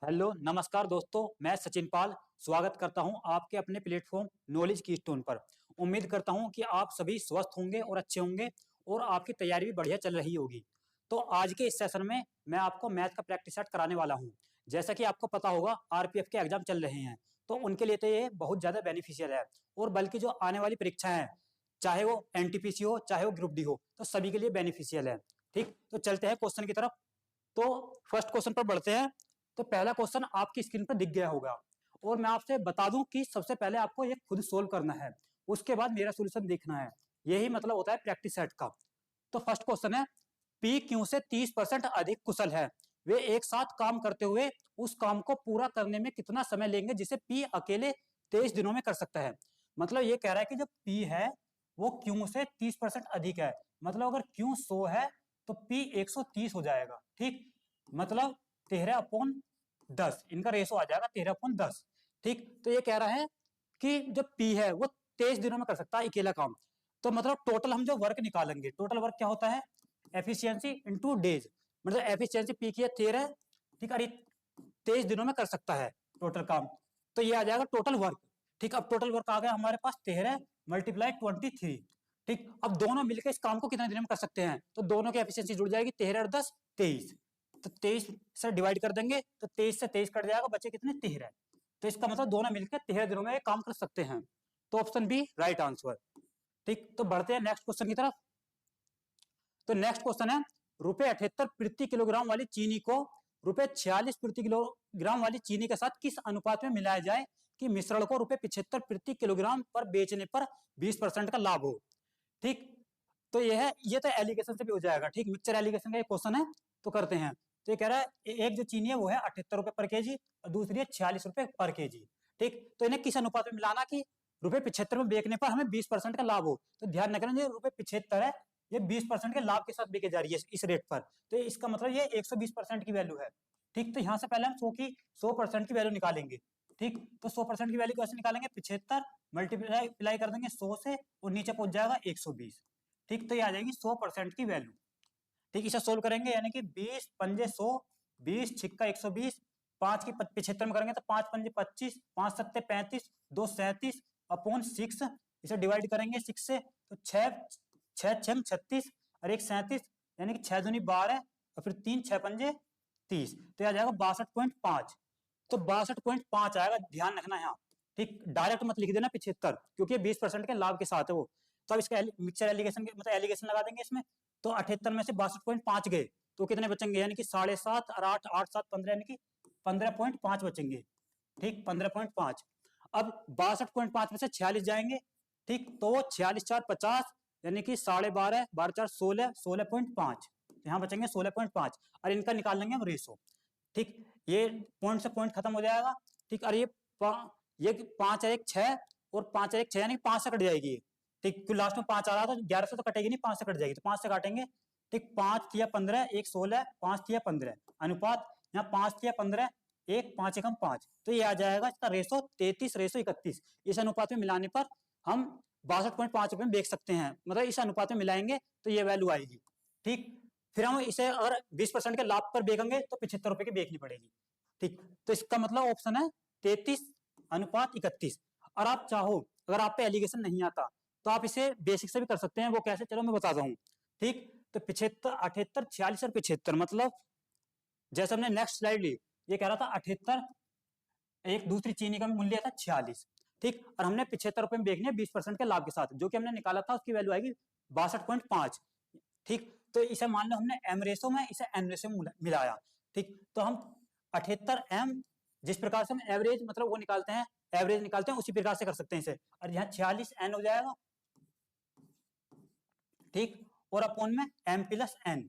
Hello नमस्कार दोस्तों, मैं सचिन पाल स्वागत करता हूं आपके अपने प्लेटफॉर्म नॉलेज की स्टोन पर। उम्मीद करता हूं कि आप सभी स्वस्थ होंगे और अच्छे होंगे और आपकी तैयारी भी बढ़िया चल रही होगी। तो आज के इस सेशन में मैं आपको मैथ का प्रैक्टिस सेट कराने वाला हूं। जैसा कि आपको पता होगा आरपीएफ के एग्जाम चल रहे हैं, तो उनके लिए तो ये बहुत ज्यादा बेनिफिशियल है। और बल्कि जो आने वाली परीक्षाएं हैं, चाहे वो एनटीपीसी हो चाहे वो ग्रुप डी हो, तो सभी के लिए बेनिफिशियल है। ठीक, तो चलते हैं क्वेश्चन की तरफ। तो फर्स्ट क्वेश्चन पर बढ़ते हैं। तो पहला क्वेश्चन आपकी स्क्रीन पर दिख गया होगा और मैं आपसे बता दूं कि सबसे पहले आपको ये खुद सोल्व करना है, उसके बाद मेरा सॉल्यूशन देखना है। यही मतलब होता है प्रैक्टिस सेट का। तो फर्स्ट क्वेश्चन है, पी क्यू से 30% अधिक कुशल है, वे एक साथ काम करते हुए उस काम को पूरा करने में कितना समय लेंगे जिसे पी अकेले 23 दिनों में कर सकता है। मतलब ये कह रहा है कि जो पी है वो क्यू से 30% अधिक है। मतलब अगर क्यू 100 है तो पी 130 हो जाएगा। ठीक, मतलब 13/10 इनका रेशो आ जाएगा 13/10। ठीक, तो ये कह रहा है कि जो पी है वो 23 दिनों में कर सकता है अकेला काम। तो मतलब टोटल हम जो वर्क निकालेंगे, टोटल वर्क क्या होता है, एफिशिएंसी इनटू डेज। मतलब एफिशिएंसी पी की है 13, ठीक, और 23 दिनों में कर सकता है टोटल काम। तो ये आ जाएगा टोटल वर्क। ठीक, अब टोटल वर्क आ गया हमारे पास 13 मल्टीप्लाई 23। ठीक, अब दोनों मिलकर इस काम को कितने दिन में कर सकते हैं, तो दोनों की एफिशिएंसी जुड़ जाएगी 13 और 10 23। तो 23 से डिवाइड कर देंगे तो 23 से 23 कट जाएगा, बचे कितने 13। तो इसका मतलब दोनों मिलकर 13 दिनों में काम कर सकते हैं। तो ऑप्शन बी राइट आंसर। ठीक, तो बढ़ते हैं नेक्स्ट क्वेश्चन की तरफ। तो नेक्स्ट क्वेश्चन है, ₹78 प्रति किलोग्राम वाली चीनी को ₹46 प्रति किलोग्राम वाली चीनी के साथ किस अनुपात में मिलाया जाए कि मिश्रण को ₹75 प्रति किलोग्राम पर बेचने पर 20% का लाभ हो। ठीक, तो ये है, ये तो एलिगेशन से भी हो जाएगा। ठीक, मिक्सचर एलिगेशन का एक क्वेश्चन है, तो करते हैं। तो ये कह रहा है एक जो चीनी है वो है ₹78 पर केजी और दूसरी है ₹46 पर केजी। ठीक, तो इन्हें किस अनुपात में मिलाना कि ₹75 में बेचने पर हमें 20% का लाभ हो। तो ध्यान रखना, जो ₹75 है ये 20% के लाभ के साथ बेचे जा रही है इस रेट पर। तो इसका मतलब ये 120% की वैल्यू है। ठीक, तो यहां से पहले हम 100% की वैल्यू निकालेंगे। ठीक, तो 100% की वैल्यू कैसे निकालेंगे, 75 मल्टीप्लाई कर देंगे 100 से और नीचे पहुंच जाएगा 120। ठीक, तो ये आ जाएगी 100% की वैल्यू। ठीक, इसे सोल्व करेंगे यानी कि 20 पंजे 100, 20 छिक्का 120, 5 की 75 में करेंगे तो 5 पंजे 25, 5 सत्ते 35, 2 37 अपॉन 6। इसे डिवाइड करेंगे 6 से तो 6 6 6 36 और 1 37, यानी कि 6 दूनी 12 और फिर 3 6 पंजे 30। तो यह आ जाएगा 62.5। तो 62.5 आएगा, ध्यान रखना यहाँ। ठीक, डायरेक्ट मत लिख देना 75, क्योंकि 20% के लाभ के साथ है वो। तो अब इसका मिक्सचर एलिगेशन मतलब एलिगेशन लगा देंगे इसमें। तो 78 में से 62.5 गए तो कितने बचेंगे, यानी कि 7.5 और 8 8 7 15, यानी कि 15.5 बचेंगे। ठीक, 15.5। अब 62.5 में से 46 जाएंगे। ठीक, तो 46 4 50, यानी कि 12.5 12 4 16 16.5, यहाँ बचेंगे 16.5 और इनका निकाल लेंगे हम रेशो। ठीक, ये पॉइंट से पॉइंट खत्म हो जाएगा। ठीक, और ये 5 है 1 6 और 5 है 1 6, यानी 5 से कट जाएगी। ठीक, क्यों लास्ट में 5 आ रहा था, 11 से तो कटेगी नहीं, 5 से कट जाएगी, तो 5 से काटेंगे। ठीक, 5 तिया 15 1 16, 5 तिया 15 अनुपात, यहाँ 5 तिया 15 1 5 एकम 5। तो ये आ जाएगा इसका रेशो 33:31। इस अनुपात में मिलाने पर हम 62.5 रुपए में बेच सकते हैं। मतलब इस अनुपात में मिलाएंगे तो ये वैल्यू आएगी। ठीक, फिर हम इसे अगर 20% के लाभ पर बेचेंगे तो ₹75 की बेचनी पड़ेगी। ठीक, तो इसका मतलब ऑप्शन है 33:31। और आप चाहो, अगर आप पे एलिगेशन नहीं आता तो आप इसे बेसिक से भी कर सकते हैं। वो कैसे, चलो मैं बताता हूँ। ठीक, तो 75 78 46 और 75, मतलब जैसे हमने नेक्स्ट स्लाइड ली, ये कह रहा था 78, एक दूसरी चीनी का मूल्य था 46। ठीक, और हमने ₹75 में बेचनी है 20% के लाभ के साथ, जो कि हमने निकाला था उसकी वैल्यू आएगी 62.5। ठीक, तो इसे मान लो हमने एम रेशो में इसे एन रेशो में मिलाया। ठीक, तो हम 78 एम, जिस प्रकार से हम एवरेज मतलब वो निकालते हैं, एवरेज निकालते हैं, उसी प्रकार से कर सकते हैं इसे। और यहाँ 46 एन हो जाएगा। ठीक, और अपॉन में एम प्लस एन,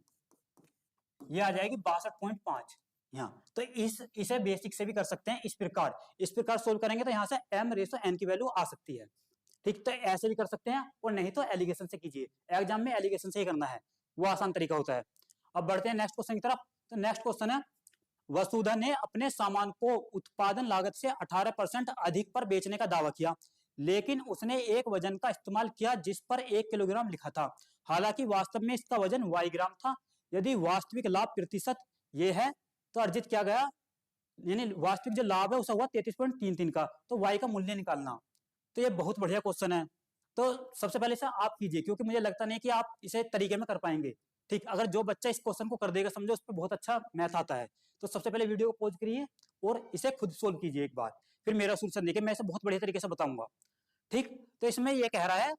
ये आ जाएगी 62.5 यहाँ। तो इसे बेसिक से भी कर सकते हैं इस प्रकार सोल्व करेंगे तो यहाँ से एम रेशो एन की वैल्यू आ सकती है। ठीक, तो ऐसे भी कर सकते हैं और नहीं तो एलिगेशन से कीजिए। एग्जाम में एलिगेशन से ही करना है, वो आसान तरीका होता है। अब बढ़ते हैं नेक्स्ट क्वेश्चन की तरफ। तो नेक्स्ट क्वेश्चन है, वसुधा ने अपने सामान को उत्पादन लागत से 18% अधिक पर बेचने का दावा किया, लेकिन उसने एक वजन का इस्तेमाल किया जिस पर 1 किलोग्राम लिखा था, हालांकि वास्तव में इसका वजन y ग्राम था। यदि वास्तविक लाभ प्रतिशत ये है तो अर्जित किया गया यानी वास्तविक जो लाभ है उसका हुआ 33.33 का, तो y का मूल्य निकालना। तो ये बहुत बढ़िया क्वेश्चन है। तो सबसे पहले इसे आप कीजिए, क्योंकि मुझे लगता नहीं कि आप इसे तरीके में कर पाएंगे। ठीक, अगर जो बच्चा इस क्वेश्चन को कर देगा, समझो उस पर बहुत अच्छा मैथ आता है, तो सबसे पहले वीडियो को पॉज करिए और इसे खुद सोल्व कीजिए एक बार, फिर मेरा सोल्यूशन देखिए, मैं इसे बहुत बढ़िया तरीके से बताऊंगा। ठीक, तो इसमें यह कह रहा है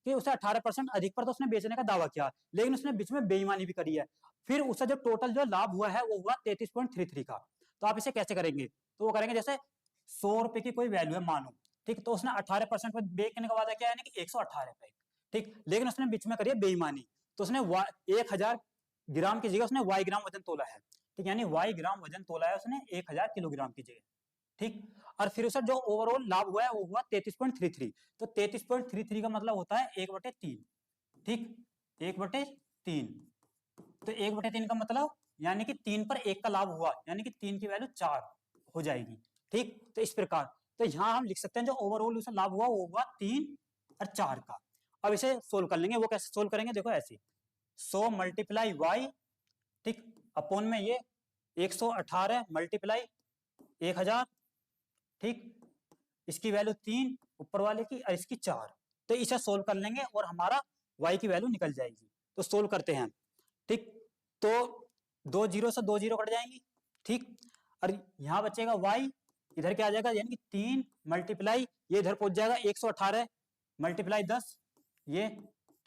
कि उसे 18% अधिक पर तो उसने बेचने का दावा किया, लेकिन उसने बीच में बेईमानी भी करी है। फिर उसका जो टोटल जो लाभ हुआ है वो हुआ 33.33 का। तो आप इसे कैसे करेंगे? तो वो करेंगे, जैसे 100 रुपए की कोई वैल्यू है मानो, ठीक, तो उसने 18% पर बेचने का वादा किया, यानी कि 118 रुपए। ठीक, लेकिन उसने बीच में करी है बेईमानी, तो उसने 1000 ग्राम की जगह उसने वाई ग्राम वजन तोला है। ठीक, यानी वाई ग्राम वजन तोला है उसने 1000 किलोग्राम की जगह। ठीक, और फिर उसका जो ओवरऑल लाभ हुआ है वो हुआ 33.33। तो 33.33 का मतलब होता है 1/3। ठीक, 1/3। तो 1/3 का मतलब यानी कि 3 पर 1 का लाभ हुआ, यानी कि 3 की वैल्यू 4 हो जाएगी। ठीक, तो इस प्रकार, तो यहां हम लिख सकते हैं जो ओवरऑल उसे लाभ हुआ वो हुआ 3 और 4 का। अब इसे सोल्व कर लेंगे। वो कैसे सोल्व करेंगे? देखो ऐसे, 100 मल्टीप्लाई वाई, ठीक, अपॉन में ये 118 मल्टीप्लाई 1000, ठीक, इसकी वैल्यू 3 ऊपर वाले की और इसकी 4। तो इसे सोल्व कर लेंगे और हमारा y की वैल्यू निकल जाएगी। तो सोल्व करते हैं। ठीक, तो 2 जीरो से 2 जीरो कट जाएंगी। ठीक, और यहां बचेगा y, इधर क्या आ जाएगा, यानी कि 3 मल्टीप्लाई ये इधर पहुंच जाएगा 118 मल्टीप्लाई 10 ये।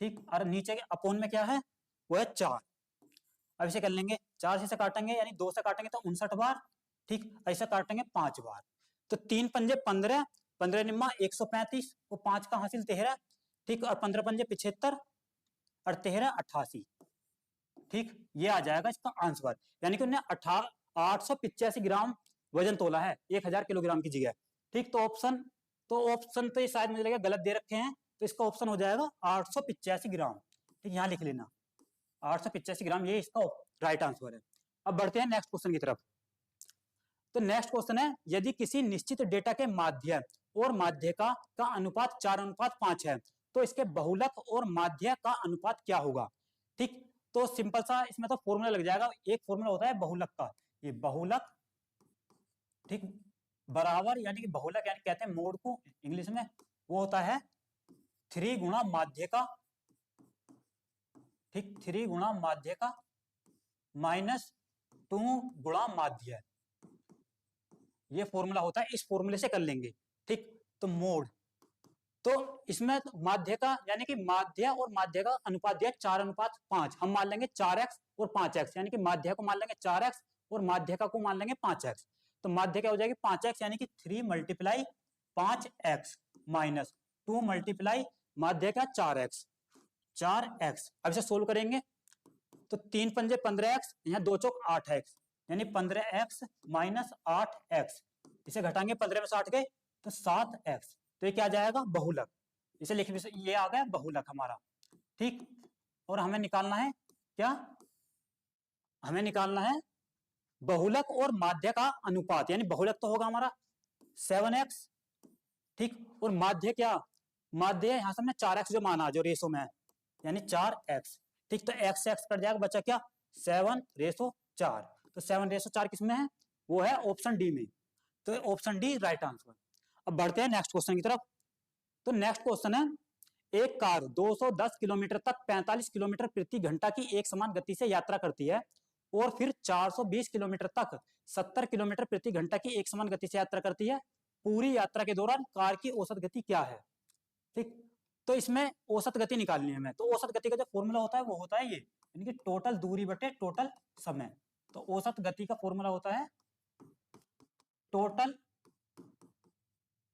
ठीक, और नीचे के अपोन में क्या है, वो है 4। अब इसे कर लेंगे, 4 से काटेंगे यानी 2 से काटेंगे तो 59 बार। ठीक, ऐसा काटेंगे 5 बार। तो 3 पंजे 15, 15 निम्मा 135, वो 5 का हासिल 13। ठीक, और 15 पंजे 75 और 13 88। ठीक, ये आ जाएगा इसका आंसर, यानी कि उन्हें 885 ग्राम वजन तोला है 1000 किलोग्राम की जगह। ठीक, तो ऑप्शन तो ये शायद मुझे लगेगा गलत दे रखे हैं, तो इसका ऑप्शन हो जाएगा 885 ग्राम। ठीक, यहां लिख लेना 885 ग्राम, ये इसका राइट आंसर है। अब बढ़ते हैं नेक्स्ट क्वेश्चन की तरफ। तो नेक्स्ट क्वेश्चन है, यदि किसी निश्चित डेटा के माध्य और माध्यिका का अनुपात 4:5 है, तो इसके बहुलक और माध्य का अनुपात क्या होगा? ठीक, तो सिंपल सा इसमें तो फॉर्मूला लग जाएगा। एक फॉर्मूला होता है बहुलक का, ये बहुलक, ठीक, बराबर, यानी कि बहुलक यानी कहते हैं मोड को इंग्लिश में, वो होता है 3 गुणा माध्य का। ठीक, 3 गुणा माध्य का माइनस 2 गुणा माध्य, ये फॉर्मूला होता है। इस फॉर्मूले से कर लेंगे। ठीक, तो मोड, तो इसमें माध्य का यानी कि माध्य और माध्य का अनुपात दिया 4:5, हम मान लेंगे 4x और 5x, यानी कि माध्य को मान लेंगे 4x और माध्यिका को मान लेंगे 5x। तो माध्य क्या हो जाएगी 5x, यानी कि 3 मल्टीप्लाई 5x माइनस 2 मल्टीप्लाई माध्य का 4x। अब इसे सोल्व करेंगे तो 3 पंजे 15x, यहाँ 2 चौक 8x, यानी 15x माइनस 8x। इसे घटाएंगे 15 में 60 गए तो 7x। तो ये क्या जाएगा, बहुलक। इसे लिख, ये आ गया बहुलक हमारा। ठीक, और हमें निकालना है क्या, हमें निकालना है बहुलक और माध्य का अनुपात, यानी बहुलक तो होगा हमारा 7x। ठीक, और माध्य क्या, माध्य यहां से हमने 4x जो माना जो रेशो में है, यानी 4x। ठीक, तो x से x कट जाएगा, बचा क्या 7:4। तो 7:4 किसमें है, वो है ऑप्शन डी में। तो ऑप्शन डी राइट आंसर। अब बढ़ते हैं नेक्स्ट क्वेश्चन की तरफ। तो नेक्स्ट क्वेश्चन है, एक कार 210 किलोमीटर तक 45 किलोमीटर प्रति घंटा की एक समान गति से यात्रा करती है और फिर 420 किलोमीटर तक 70 किलोमीटर प्रति घंटा की एक समान गति से यात्रा करती है। पूरी यात्रा के दौरान कार की औसत गति क्या है? ठीक, तो इसमें औसत गति निकालनी है हमें। तो औसत गति का जो फॉर्मूला होता है वो होता है ये, यानी कि टोटल दूरी बटे टोटल समय। तो औसत गति का फॉर्मूला होता है total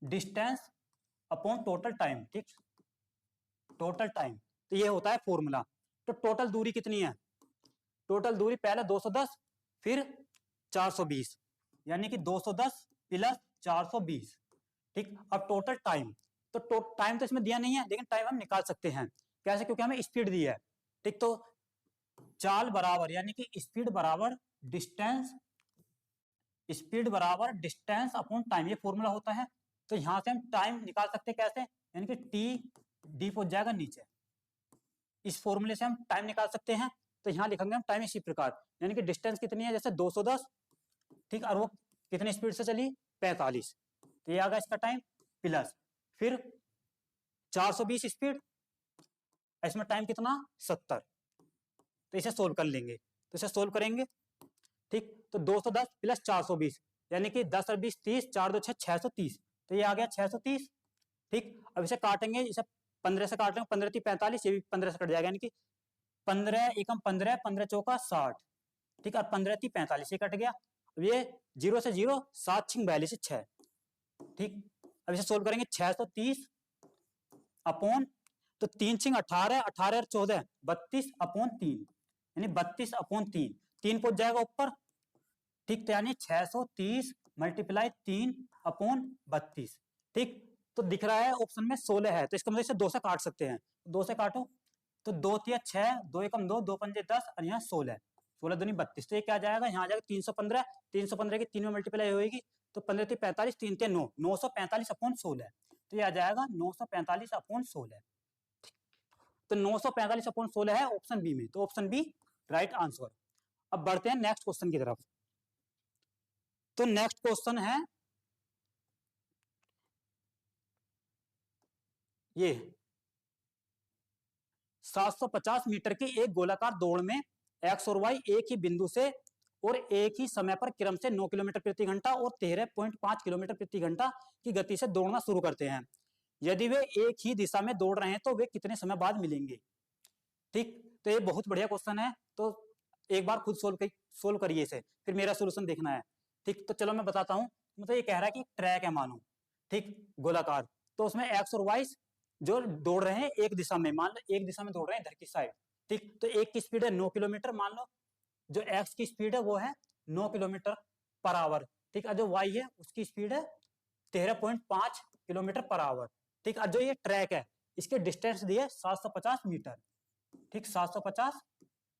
distance upon total time. ठीक, टोटल टाइम, तो ये होता है फॉर्मूला। तो टोटल दूरी कितनी है, टोटल दूरी पहले 210 फिर 420, यानी कि 210 प्लस 420। ठीक, अब टोटल टाइम, तो टाइम तो इसमें दिया नहीं है, लेकिन टाइम हम निकाल सकते हैं। कैसे? क्योंकि हमें स्पीड दी है। ठीक, तो चाल बराबर, यानी कि स्पीड बराबर डिस्टेंस, स्पीड बराबर डिस्टेंस अपॉन टाइम, ये फॉर्मूला होता है। तो यहां से हम टाइम निकाल सकते हैं कैसे, यानी कि टी डी पहुंच जाएगा नीचे, इस फॉर्मूले से हम टाइम निकाल सकते हैं। तो यहां लिखेंगे हम टाइम इसी प्रकार, यानी कि डिस्टेंस कितनी है, जैसे 210, ठीक, और वो कितनी स्पीड से चली 45, तो ये आ गया इसका टाइम प्लस फिर 420 स्पीड, इसमें टाइम कितना 70, तो इसे सोल्व कर लेंगे, तो इसे सोल्व करेंगे। ठीक, तो 210 प्लस 420 यानी कि 10 और 20 30, 4 2 6 630, तो ये आ गया 630। ठीक, अब इसे काटेंगे, इसे 15 से काटेंगे, 15 3 45, ये भी 15 से कट जाएगा, यानी कि 15 एकम 15, 15 चौका 60। ठीक, और 15 3 45, ये कट गया। अब ये 0 से 0, 7 6 42 6। ठीक, अब इसे सोल्व करेंगे, 630 अपॉन, तो 3 6 18, 18 और 14 32 अपॉन 3, यानी 32 अपॉन 3, 3 पहुंच जाएगा ऊपर। ठीक, तो यानी 630 मल्टीप्लाई 3 अपॉन 32। ठीक, तो दिख रहा है ऑप्शन में 16 है, तो इसका मतलब इसे 2 से काट सकते हैं, 2 से काटो, तो 2 तिया 6, 2 एकम 2, 2 पंजे 10 और यहाँ 16, 16 दूनी 32, तो ये क्या जाएगा, यहाँ आ जाएगा 315, 315 की 3 में मल्टीप्लाई होगी, तो 15 3 45, 3 3 9, 945 अपॉन 16, तो ये आ जाएगा 945 अपॉन 16। तो 945 अपॉन 16 है ऑप्शन बी में, तो ऑप्शन बी राइट आंसर। अब बढ़ते हैं नेक्स्ट क्वेश्चन की तरफ। तो नेक्स्ट क्वेश्चन है ये, 750 मीटर की एक गोलाकार दौड़ में एक्स और वाई एक ही बिंदु से और एक ही समय पर क्रम से 9 किलोमीटर प्रति घंटा और 13.5 किलोमीटर प्रति घंटा की गति से दौड़ना शुरू करते हैं। यदि वे एक ही दिशा में दौड़ रहे हैं तो वे कितने समय बाद मिलेंगे। ठीक, तो ये बहुत बढ़िया क्वेश्चन है, तो एक बार खुद सोल्व करिए इसे, फिर मेरा सोल्यूशन देखना है। ठीक, तो चलो मैं बताता हूँ। मतलब ये कह रहा है कि ट्रैक है मानो, ठीक, गोलाकार, तो उसमें एक्स और वाई जो दौड़ रहे हैं एक दिशा में, मान लो एक दिशा में दौड़ रहे हैं इधर की साइड। ठीक, तो एक की स्पीड है 9 किलोमीटर, मान लो जो एक्स की स्पीड है वो है 9 किलोमीटर पर आवर। ठीक, और जो वाई है उसकी स्पीड है 13.5 किलोमीटर पर आवर। ठीक, और जो ये ट्रैक है इसके डिस्टेंस दिए 750 मीटर। ठीक, 750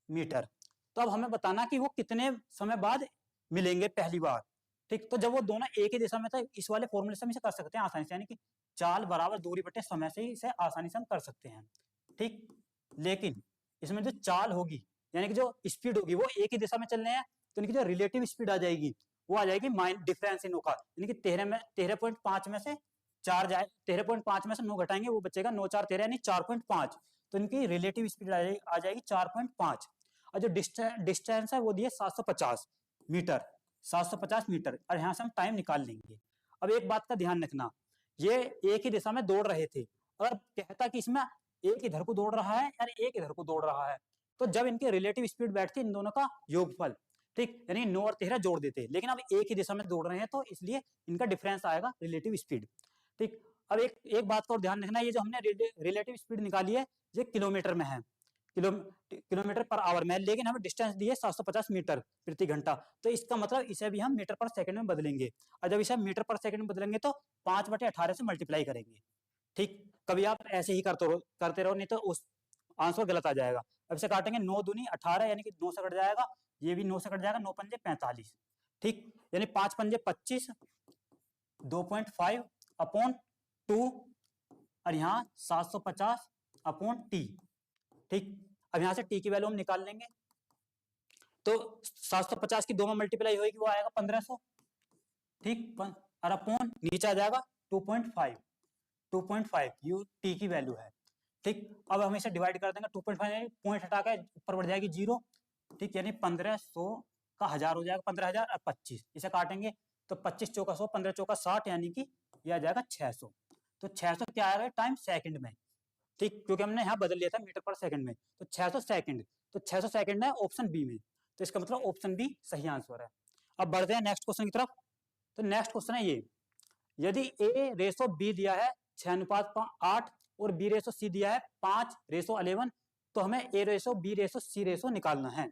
मीटर। तो अब हमें बताना कि वो कितने समय बाद मिलेंगे पहली बार। ठीक, तो जब वो दोनों एक ही दिशा में था, इस वाले फॉर्मूले से हम इसे कर सकते हैं आसानी से, यानी कि चाल बराबर दूरी बटे समय से ही इसे आसानी से हम कर सकते हैं। ठीक, लेकिन इसमें जो चाल होगी यानी कि जो स्पीड होगी वो एक ही दिशा में चलने हैं, तो इनकी जो रिलेटिव स्पीड आ जाएगी वो आ जाएगी डिफरेंस इन का, यानी कि 13.5 में से 4 जाए, 13.5 में से 9 घटाएंगे, वो बचेगा 9 4 13 यानी 4.5, तो इनकी रिलेटिव स्पीड आ जाएगी 4.5। और जो डिस्टेंस है वो दिए 750 मीटर, 750 मीटर, और यहाँ से हम टाइम निकाल लेंगे। अब एक बात का ध्यान रखना, ये एक ही दिशा में दौड़ रहे थे, अगर कहता कि इसमें एक इधर को दौड़ रहा है और एक इधर को दौड़ रहा है, तो जब इनकी रिलेटिव स्पीड बैठती इन दोनों का योगफल, ठीक, यानी 9 और 13 जोड़ देते, लेकिन अब एक ही दिशा में दौड़ रहे हैं तो इसलिए इनका डिफरेंस आएगा रिलेटिव स्पीड। ठीक, अब एक बात का और ध्यान रखना, ये जो हमने रिलेटिव स्पीड निकाली है ये किलोमीटर में है, किलोमीटर पर आवर में, लेकिन हमें डिस्टेंस दी है 750 मीटर प्रति घंटा, तो इसका मतलब इसे भी हम मीटर पर सेकंड में बदलेंगे, और जब इसे मीटर पर सेकंड में बदलेंगे तो 5/18 से मल्टीप्लाई करेंगे। ठीक, कभी आप ऐसे ही करते रहो नहीं तो उस आंसर गलत आ जाएगा। अब इसे काटेंगे, 9 दूनी 18 यानी कि 9 से कट जाएगा, ये भी 9 से कट जाएगा, 9 पंजे 45। ठीक, यानी 5 पंजे 25, 2.5 अपॉन 2, और यहाँ 750 अपॉन टी। ठीक, अब यहाँ से टी की वैल्यू हम निकाल लेंगे, तो 750 की 2 में मल्टीप्लाई होगी वो आएगा 1500। ठीक, और अपॉन नीचे आ जाएगा 2.5, 2.5 यू टी की वैल्यू है। ठीक, अब हम इसे डिवाइड कर देंगे, 2.5 पॉइंट हटा के ऊपर बढ़ जाएगी 0। ठीक, यानी 1500 का 1000 हो जाएगा, 15,000 और 25, इसे काटेंगे तो 25 चौका 100, 15 चौका 60, यानी कि यह आ जाएगा 600। तो 600 क्या आएगा टाइम सेकंड में। ठीक, क्योंकि हमने यहाँ बदल लिया था मीटर पर सेकंड में, तो 600 सेकंड, तो 600 सेकंड है ऑप्शन बी में, तो इसका मतलब ऑप्शन बी सही आंसर है। अब बढ़ते हैं नेक्स्ट क्वेश्चन की तरफ। तो नेक्स्ट क्वेश्चन है ये, यदि ए रेशो बी दिया है 6:8 और बी रेशो सी दिया है 5:11, तो हमें ए रेशो बी रेशो सी रेशो निकालना है।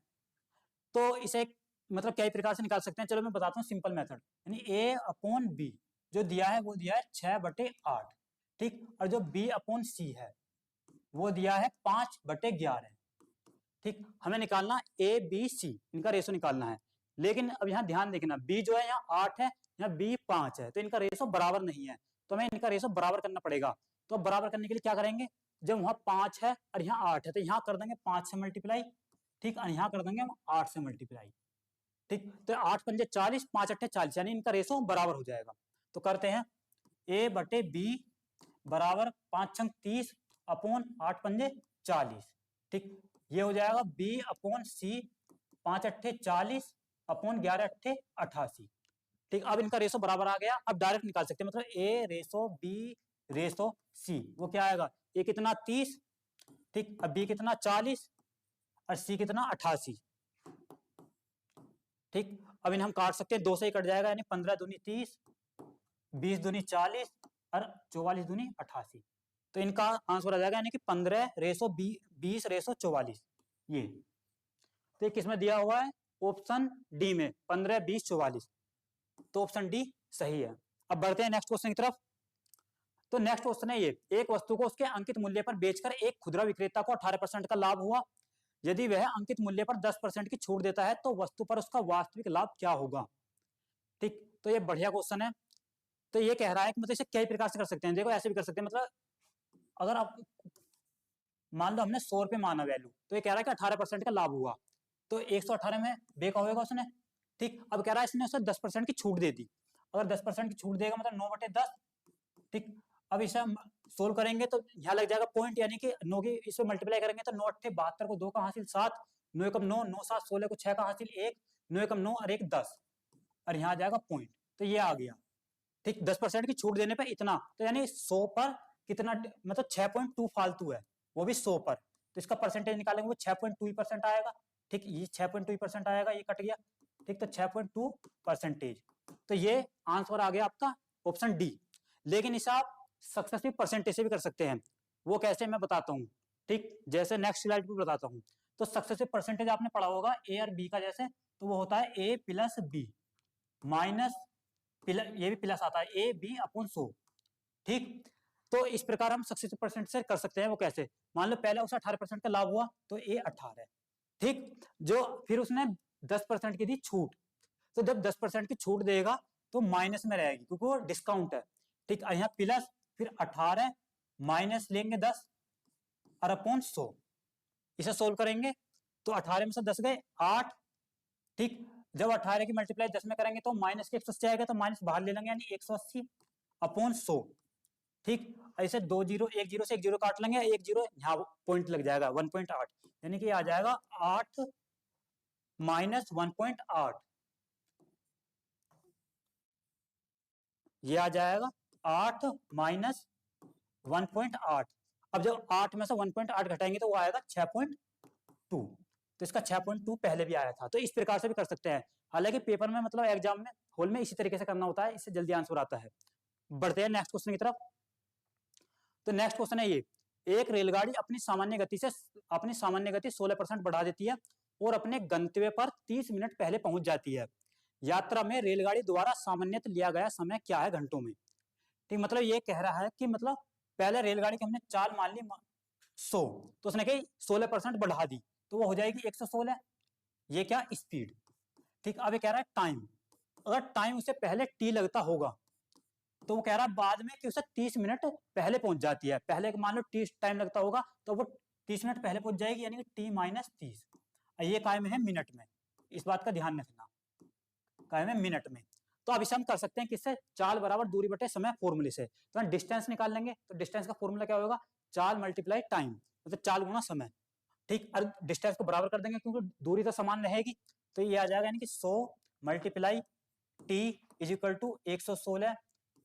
तो इसे मतलब कई प्रकार से निकाल सकते हैं, चलो मैं बताता हूँ सिंपल मेथड, यानी ए अपॉन बी जो दिया है वो दिया है 6/8। ठीक, और जो बी अपॉन सी है वो दिया है 5/11। ठीक, हमें निकालना ए बी सी, इनका रेशो निकालना है, लेकिन अब यहाँ ध्यान देखना, बी जो है यहाँ 8 है, यहाँ बी 5 है, तो इनका रेशो बराबर नहीं है, तो हमें इनका रेशो बराबर करना पड़ेगा। तो अब बराबर करने के लिए क्या करेंगे, जब वहां 5 है और यहाँ 8 है तो यहाँ कर देंगे 5 से मल्टीप्लाई। ठीक, और यहाँ कर देंगे हम 8 से मल्टीप्लाई। ठीक, तो 8 पंजे 40, 5 अट्ठे 40, यानी इनका रेशो बराबर हो जाएगा। तो करते हैं A बटे B बराबर 5 छंग 30 अपॉन 8 पंजे 40। ठीक, ये हो जाएगा B अपॉन C 5 अट्ठे 40 अपॉन 11 अट्ठे 88। ठीक, अब इनका रेशो बराबर आ गया, अब डायरेक्ट निकाल सकते हैं, मतलब A ratio B ratio C, वो क्या आएगा, A कितना 30, ठीक, अब B कितना 40 और C कितना 88। ठीक, अब इन्हें हम काट सकते हैं, 2 से ही कट जाएगा, यानी 15 दूनी 30, 20 दूनी 40 और 44 दूनी 88। तो इनका आंसर आ जाएगा, यानी कि 15 रेशो 20 रेशो 44। ये तो ये किसमें दिया हुआ है, ऑप्शन डी में, 15 20 44। तो ऑप्शन डी सही है। अब बढ़ते हैं नेक्स्ट क्वेश्चन की तरफ। तो नेक्स्ट क्वेश्चन है ये, एक वस्तु को उसके अंकित मूल्य पर बेचकर एक खुदरा विक्रेता को 18% का लाभ हुआ। यदि वह अंकित मूल्य पर 10% की छूट देता है तो वस्तु पर उसका वास्तविक लाभ क्या होगा। ठीक, तो ये बढ़िया क्वेश्चन है। तो ये कह रहा है कि मतलब इसे कई प्रकार से कर सकते हैं, देखो ऐसे भी कर सकते हैं, मतलब अगर आप मान लो हमने 100 रुपये माना वैल्यू, तो ये कह रहा है कि 18% का लाभ हुआ, तो 118 में बेका होगा उसने। ठीक, अब कह रहा है इसने उसे 10% की छूट दे दी, अगर 10% की छूट देगा मतलब 9 बटे 10। ठीक, अब इसे हम सोल्व करेंगे तो यहाँ लग जाएगा पॉइंट, यानी कि 9 की इसे मल्टीप्लाई करेंगे तो 9 अट्ठे 72 को 2 का हासिल 7, 9 एकम 9, 9 7 16 को 6 का हासिल 1, 9 एकम 9 और 1 10, और यहाँ आ जाएगा पॉइंट, तो ये आ गया। ठीक, 10% की छूट देने पर इतना, तो यानी 100 पर कितना, मतलब 6.2 फालतू है, वो भी 100 पर, तो इसका परसेंटेज निकालेंगे वो 6.2% आएगा। ठीक, ये 6.2% आएगा, ये कट गया। ठीक, तो 6.2%, तो ये आंसर आ गया आपका ऑप्शन डी। लेकिन इसे आप सक्सेसिव परसेंटेज से भी कर सकते हैं, वो कैसे मैं बताता हूँ। ठीक, जैसे नेक्स्ट स्लाइड पर बताता हूँ। तो सक्सेसिव परसेंटेज आपने पढ़ा होगा ए और बी का, जैसे तो वो होता है ए प्लस बी माइनस, ये भी प्लस आता है ए बी अपॉन 100। ठीक, तो इस प्रकार हम सक्सेसिव परसेंट से कर सकते हैं। वो कैसे, मान लो पहले उसे 18% का लाभ हुआ तो ए 18 है। ठीक, जो फिर उसने 10% की दी छूट, तो जब 10% की छूट देगा तो माइनस में रहेगी क्योंकि वो डिस्काउंट है। ठीक, यहाँ प्लस फिर 18 माइनस लेंगे 10 और अपॉन 100, इसे सोल्व करेंगे तो 18 में से 10 गए 8। ठीक, जब 18 की मल्टीप्लाई 10 में करेंगे तो माइनस के 180 आएगा, तो माइनस बाहर ले लेंगे, यानी 180 अपॉन 100। ठीक, ऐसे 2 जीरो, एक जीरो से एक जीरो काट लेंगे, एक जीरो यहाँ पॉइंट लग जाएगा 1.8, यानी कि आ जाएगा 8 माइनस 1.8, ये आ जाएगा 8 माइनस 1.8। अब जब 8 में से 1.8 घटाएंगे तो वो आएगा 6.2, तो इसका 6.2 पहले भी आया था। तो इस प्रकार से भी कर सकते हैं, हालांकि पेपर में मतलब एग्जाम में हॉल में इसी तरीके से करना होता है, इससे जल्दी आंसर आता है। बढ़ते हैं नेक्स्ट क्वेश्चन की तरफ। तो नेक्स्ट क्वेश्चन है ये, एक रेलगाड़ी अपनी सामान्य गति 16% बढ़ा देती है और अपने गंतव्य पर 30 मिनट पहले पहुंच जाती है। यात्रा में रेलगाड़ी द्वारा सामान्यतः लिया गया समय क्या है घंटों में। ठीक, मतलब ये कह रहा है कि मतलब पहले रेलगाड़ी की हमने चाल मान ली 100, तो उसने कही 16% बढ़ा दी तो वो हो जाएगी 116, ये क्या स्पीड। ठीक, अब ये कह रहा है टाइम, अगर टाइम उससे पहले टी लगता होगा तो वो कह रहा है बाद में कि उसे 30 मिनट पहले पहुंच जाती है। पहले मान लो टी टाइम लगता होगा तो वो 30 मिनट पहले पहुंच जाएगी, यानी कि टी माइनस 30, ये कायम है मिनट में, इस बात का ध्यान रखना, कायम है मिनट में। तो अब इसे हम कर सकते हैं किससे, चाल बराबर दूरी बटे समय फॉर्मूले से। तो हम डिस्टेंस निकाल लेंगे, तो डिस्टेंस का फॉर्मूला क्या होगा, चाल मल्टीप्लाई टाइम, मतलब चाल गुना समय। ठीक, और डिस्टेंस को बराबर कर देंगे क्योंकि दूरी तो समान रहेगी, तो ये आ जाएगा यानी कि 100 multiply T is equal to 116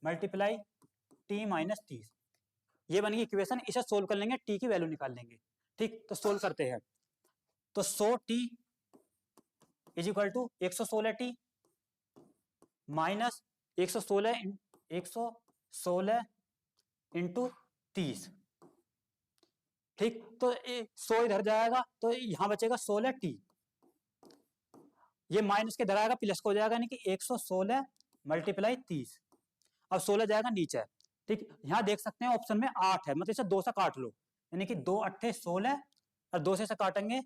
multiply T minus 30, ये बन गई इक्वेशन। इसे सोल्व कर लेंगे, टी की वैल्यू निकाल लेंगे। ठीक, तो सोल्व करते हैं, तो 100 T is equal to 116 T minus 116 into 30। ठीक, तो 100 इधर जाएगा तो यहां बचेगा 16 टी, ये माइनस के इधर आएगा प्लस को हो जाएगा, यानी कि 116 मल्टीप्लाई 30। अब 16 जाएगा नीचे। ठीक, यहां देख सकते हैं ऑप्शन में 8 है, मतलब इसे 2 से काट लो, यानी कि 2 अट्ठे 16 और 2 से काटेंगे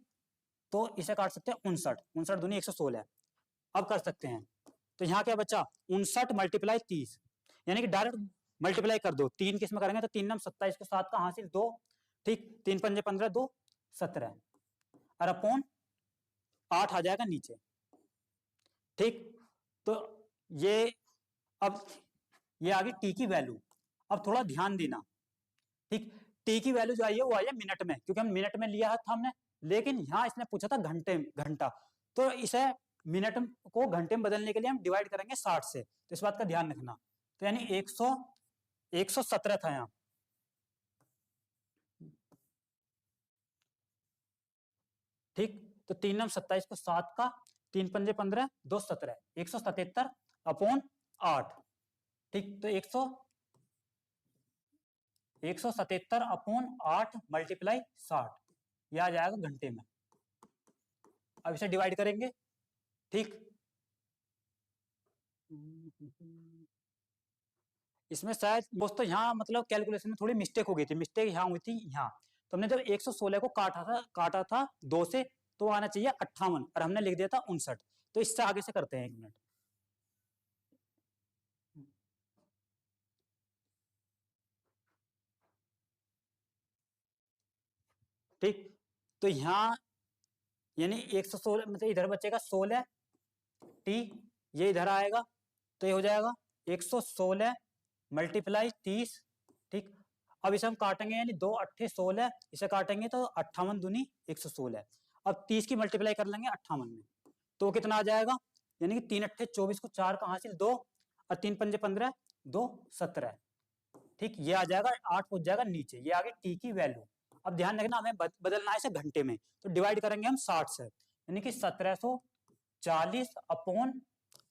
तो इसे काट सकते हैं 59, 59 दूनी 116। अब कर सकते हैं, तो यहाँ क्या बचा 59 मल्टीप्लाई 30, यानी कि डायरेक्ट मल्टीप्लाई कर दो, 3 किस में करेंगे तो 3 नम 27 को 7 का हासिल 2। ठीक, 3 पंजे 15 2 17 और अपॉन 8 आ जाएगा नीचे। ठीक, तो ये अब ये आ गई टी की वैल्यू। अब थोड़ा ध्यान देना, ठीक, टी की वैल्यू जो आई है वो आई है मिनट में, क्योंकि हम मिनट में लिया था हमने, लेकिन यहाँ इसने पूछा था घंटा, तो इसे मिनट को घंटे में बदलने के लिए हम डिवाइड करेंगे 60 से, तो इस बात का ध्यान रखना। तो यानी 117 था यहाँ, ठीक, तो 3 नम 27 को 7 का 3 पंजे 15 2 17 177 अपॉन 8, ठीक, तो 177 अपॉन 8 मल्टीप्लाई 60, यह आ जाएगा घंटे में। अब इसे डिवाइड करेंगे, ठीक, इसमें शायद दोस्तों यहाँ मतलब कैलकुलेशन में थोड़ी मिस्टेक हो गई थी, मिस्टेक यहाँ हुई थी यहाँ, तो हमने जब 116 को काटा था 2 से, तो आना चाहिए 58 और हमने लिख दिया था 59, तो इससे आगे से करते हैं, 1 मिनट। ठीक, तो यहाँ यानी 116 मतलब इधर बचेगा 16 टी, ये इधर आएगा, तो ये हो जाएगा 116 मल्टीप्लाई 30, ठीक, अब इसे हम काटेंगे यानी 2 8 16, इसे काटेंगे तो 58 दूनी 116, अब 30 की मल्टीप्लाई कर लेंगे 58 में, तो कितना आ जाएगा, यानी कि 3 8 24 को 4 का हासिल 2 और 3 पंजे 15 2 17, ठीक, ये आ जाएगा 8 पहुंच जाएगा नीचे, ये आ गई टी की वैल्यू। अब ध्यान रखना हमें बदलना है इसे घंटे में, तो डिवाइड करेंगे हम 60 से, यानी कि 1740 अपॉन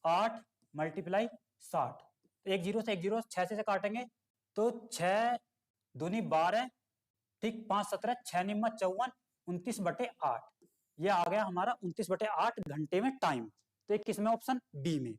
8 मल्टीप्लाई 60, एक जीरो से एक जीरो 6 से काटेंगे तो 6 दूनी 12, ठीक, 5 17 6 निम्मा 54 29/8, ये आ गया हमारा 29/8 घंटे में टाइम, तो एक किस में ऑप्शन बी में,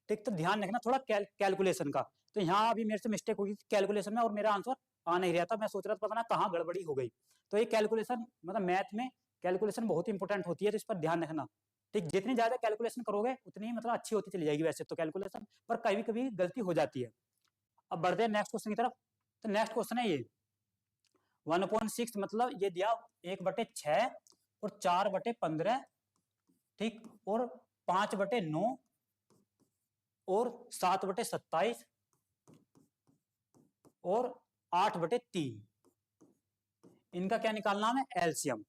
ठीक, तो ध्यान रखना थोड़ा कैलकुलेशन का, तो यहाँ अभी मेरे से मिस्टेक हो गई कैलकुलेशन में और मेरा आंसर आ नहीं रहा था, मैं सोच रहा था पता ना कहाँ गड़बड़ी हो गई, तो ये कैलकुलेशन मतलब मैथ में कैलकुलेशन बहुत इंपॉर्टेंट होती है, तो इस पर ध्यान रखना, ठीक, जितनी ज्यादा कैलकुलेशन करोगे उतनी मतलब अच्छी होती चली जाएगी वैसे तो कैलकुलेशन, पर कभी कभी गलती हो जाती है। अब बढ़ते हैं नेक्स्ट क्वेश्चन की तरफ, तो नेक्स्ट क्वेश्चन है ये 1/6 मतलब ये दिया 1/6 और 4/15, ठीक, और 5/9 और 7/27 और 8/3, इनका क्या निकालना है एलसीएम,